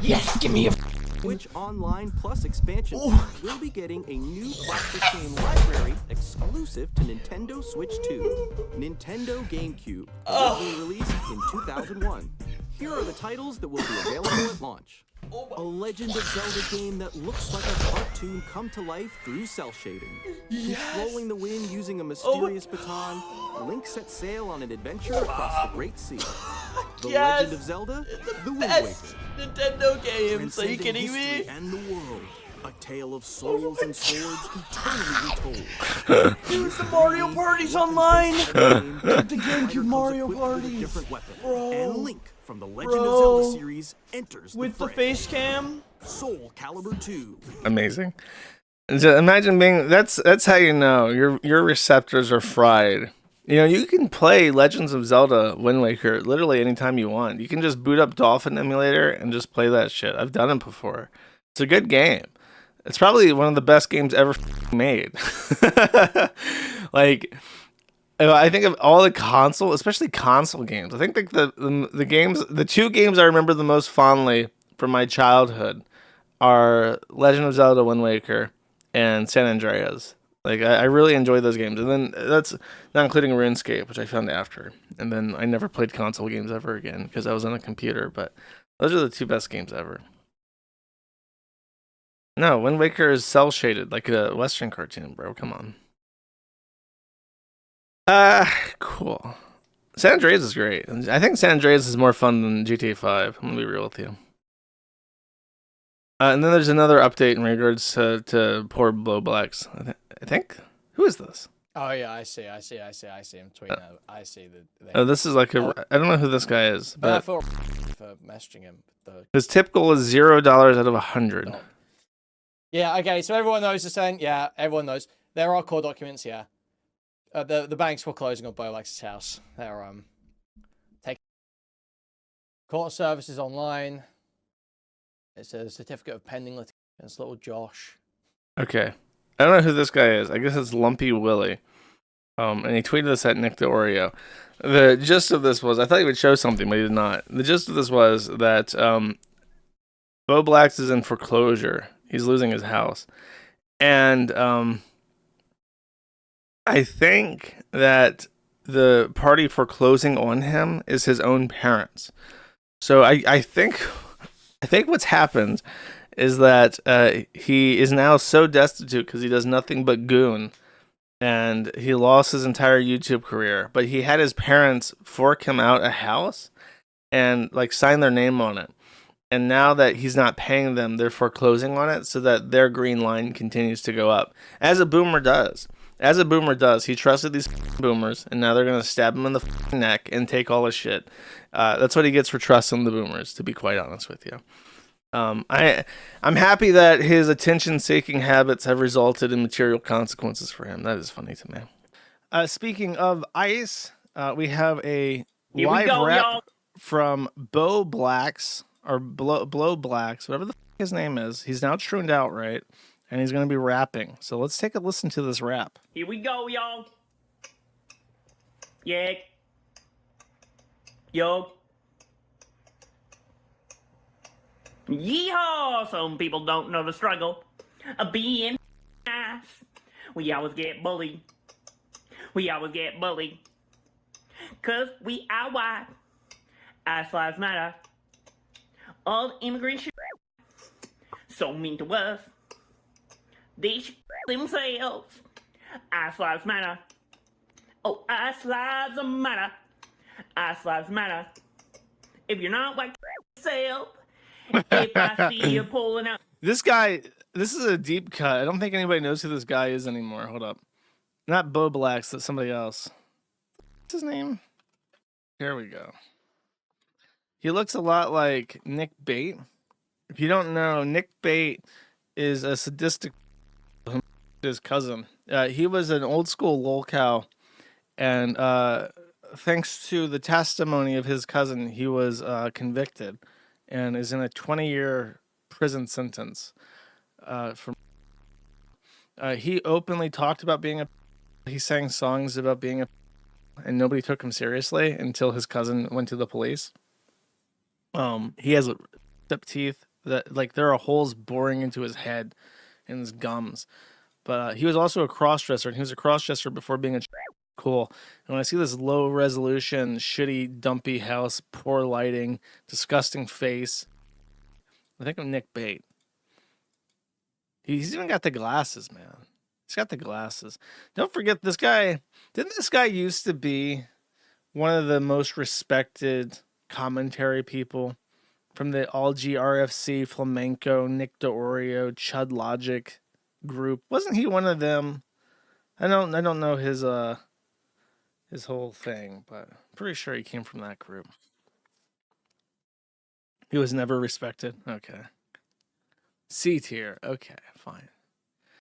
yes, give me a. Switch Online Plus expansion pack will be getting a new plastic game library exclusive to Nintendo Switch 2. Nintendo GameCube, originally released in 2001. Here are the titles that will be available at launch. A Legend of Zelda game that looks like a cartoon come to life through cell shading. Controlling the wind using a mysterious baton, Link sets sail on an adventure across the Great Sea. The Legend of Zelda, The Wind Waker. Nintendo games. Are you Transcending kidding me? history and the world. A tale of souls and swords eternally retold. Dude, the Mario Party's online. The GameCube Mario Party. Different weapon. Bro. And Link from the Legend of Zelda series enters With the the fray. face cam. Soul Calibur 2. Amazing. So imagine being that's how you know your receptors are fried. You know, you can play Legends of Zelda Wind Waker literally anytime you want. You can just boot up Dolphin Emulator and just play that shit. I've done it before. It's a good game. It's probably one of the best games ever made. Like, I think of all the console, especially console games. I think like the games, the two games I remember the most fondly from my childhood are Legend of Zelda Wind Waker and San Andreas. Like, I really enjoy those games. And then that's not including RuneScape, which I found after. And then I never played console games ever again because I was on a computer. But those are the two best games ever. No, Wind Waker is cell shaded like a Western cartoon, bro. Come on. Cool. San Andreas is great. I think San Andreas is more fun than GTA 5. I'm gonna be real with you. And then there's another update in regards to poor Boblax. I think. Who is this? Oh yeah, I see. I'm tweeting out. I see that. Oh, this is like a. I don't know who this guy is, But I but feel for messaging him. his tip goal is $0 out of 100. Yeah. Okay. So everyone knows the saying. Yeah. Everyone knows there are core documents. Yeah. The banks were closing on Boblax's house. They're taking court services online. It's a certificate of pending litigation. It's little Josh. Okay. I don't know who this guy is. I guess it's Lumpy Willie. And he tweeted this at Nick Deorio. The gist of this was, I thought he would show something, but he did not. The gist of this was that Boblax is in foreclosure. He's losing his house. And I think that the party foreclosing on him is his own parents. So I think what's happened is that he is now so destitute because he does nothing but GOON, and he lost his entire YouTube career. But he had his parents fork him out a house and like sign their name on it. And now that he's not paying them, they're foreclosing on it so that their green line continues to go up, as a boomer does. As a boomer does. He trusted these boomers, and now they're going to stab him in the neck and take all his shit. That's what he gets for trusting the boomers, to be quite honest with you. I'm happy that his attention-seeking habits have resulted in material consequences for him. That is funny to me. Speaking of ICE, we have a live rap from Boblax, or Blowblacks, whatever the his name is. He's now tuned out, right? And he's going to be rapping. So let's take a listen to this rap. Here we go, y'all. Yeah. Yo. Yeehaw! Some people don't know the struggle of being nice. We always get bullied. We always get bullied. Cause we are white. Ice lives matter. All the immigrant shit so mean to us. They should themselves. Ice lives matter. Oh, ice lives matter. Ice lives matter. If you're not white yourself, if I see you pulling out. This guy, this is a deep cut. I don't think anybody knows who this guy is anymore. Hold up. Not Boblax, that's somebody else. What's his name? Here we go. He looks a lot like Nick Bate. If you don't know, Nick Bate is a sadistic his cousin. He was an old school lolcow, and thanks to the testimony of his cousin, he was convicted and is in a 20-year prison sentence. He openly talked about being a. He sang songs about being a, and nobody took him seriously until his cousin went to the police. He has step teeth that like there are holes boring into his head and his gums. But he was also a crossdresser, and he was a crossdresser before being a cool. And when I see this low resolution, shitty, dumpy house, poor lighting, disgusting face, I think of Nick Bate. He's even got the glasses, man. He's got the glasses. Don't forget this guy. Didn't this guy used to be one of the most respected commentary people from the AugieRFC, Flamenco, Nick Deorio, Chudlogic group? Wasn't he one of them? I don't know his whole thing, but I'm pretty sure he came from that group. He was never respected. Okay. C tier. Okay, fine.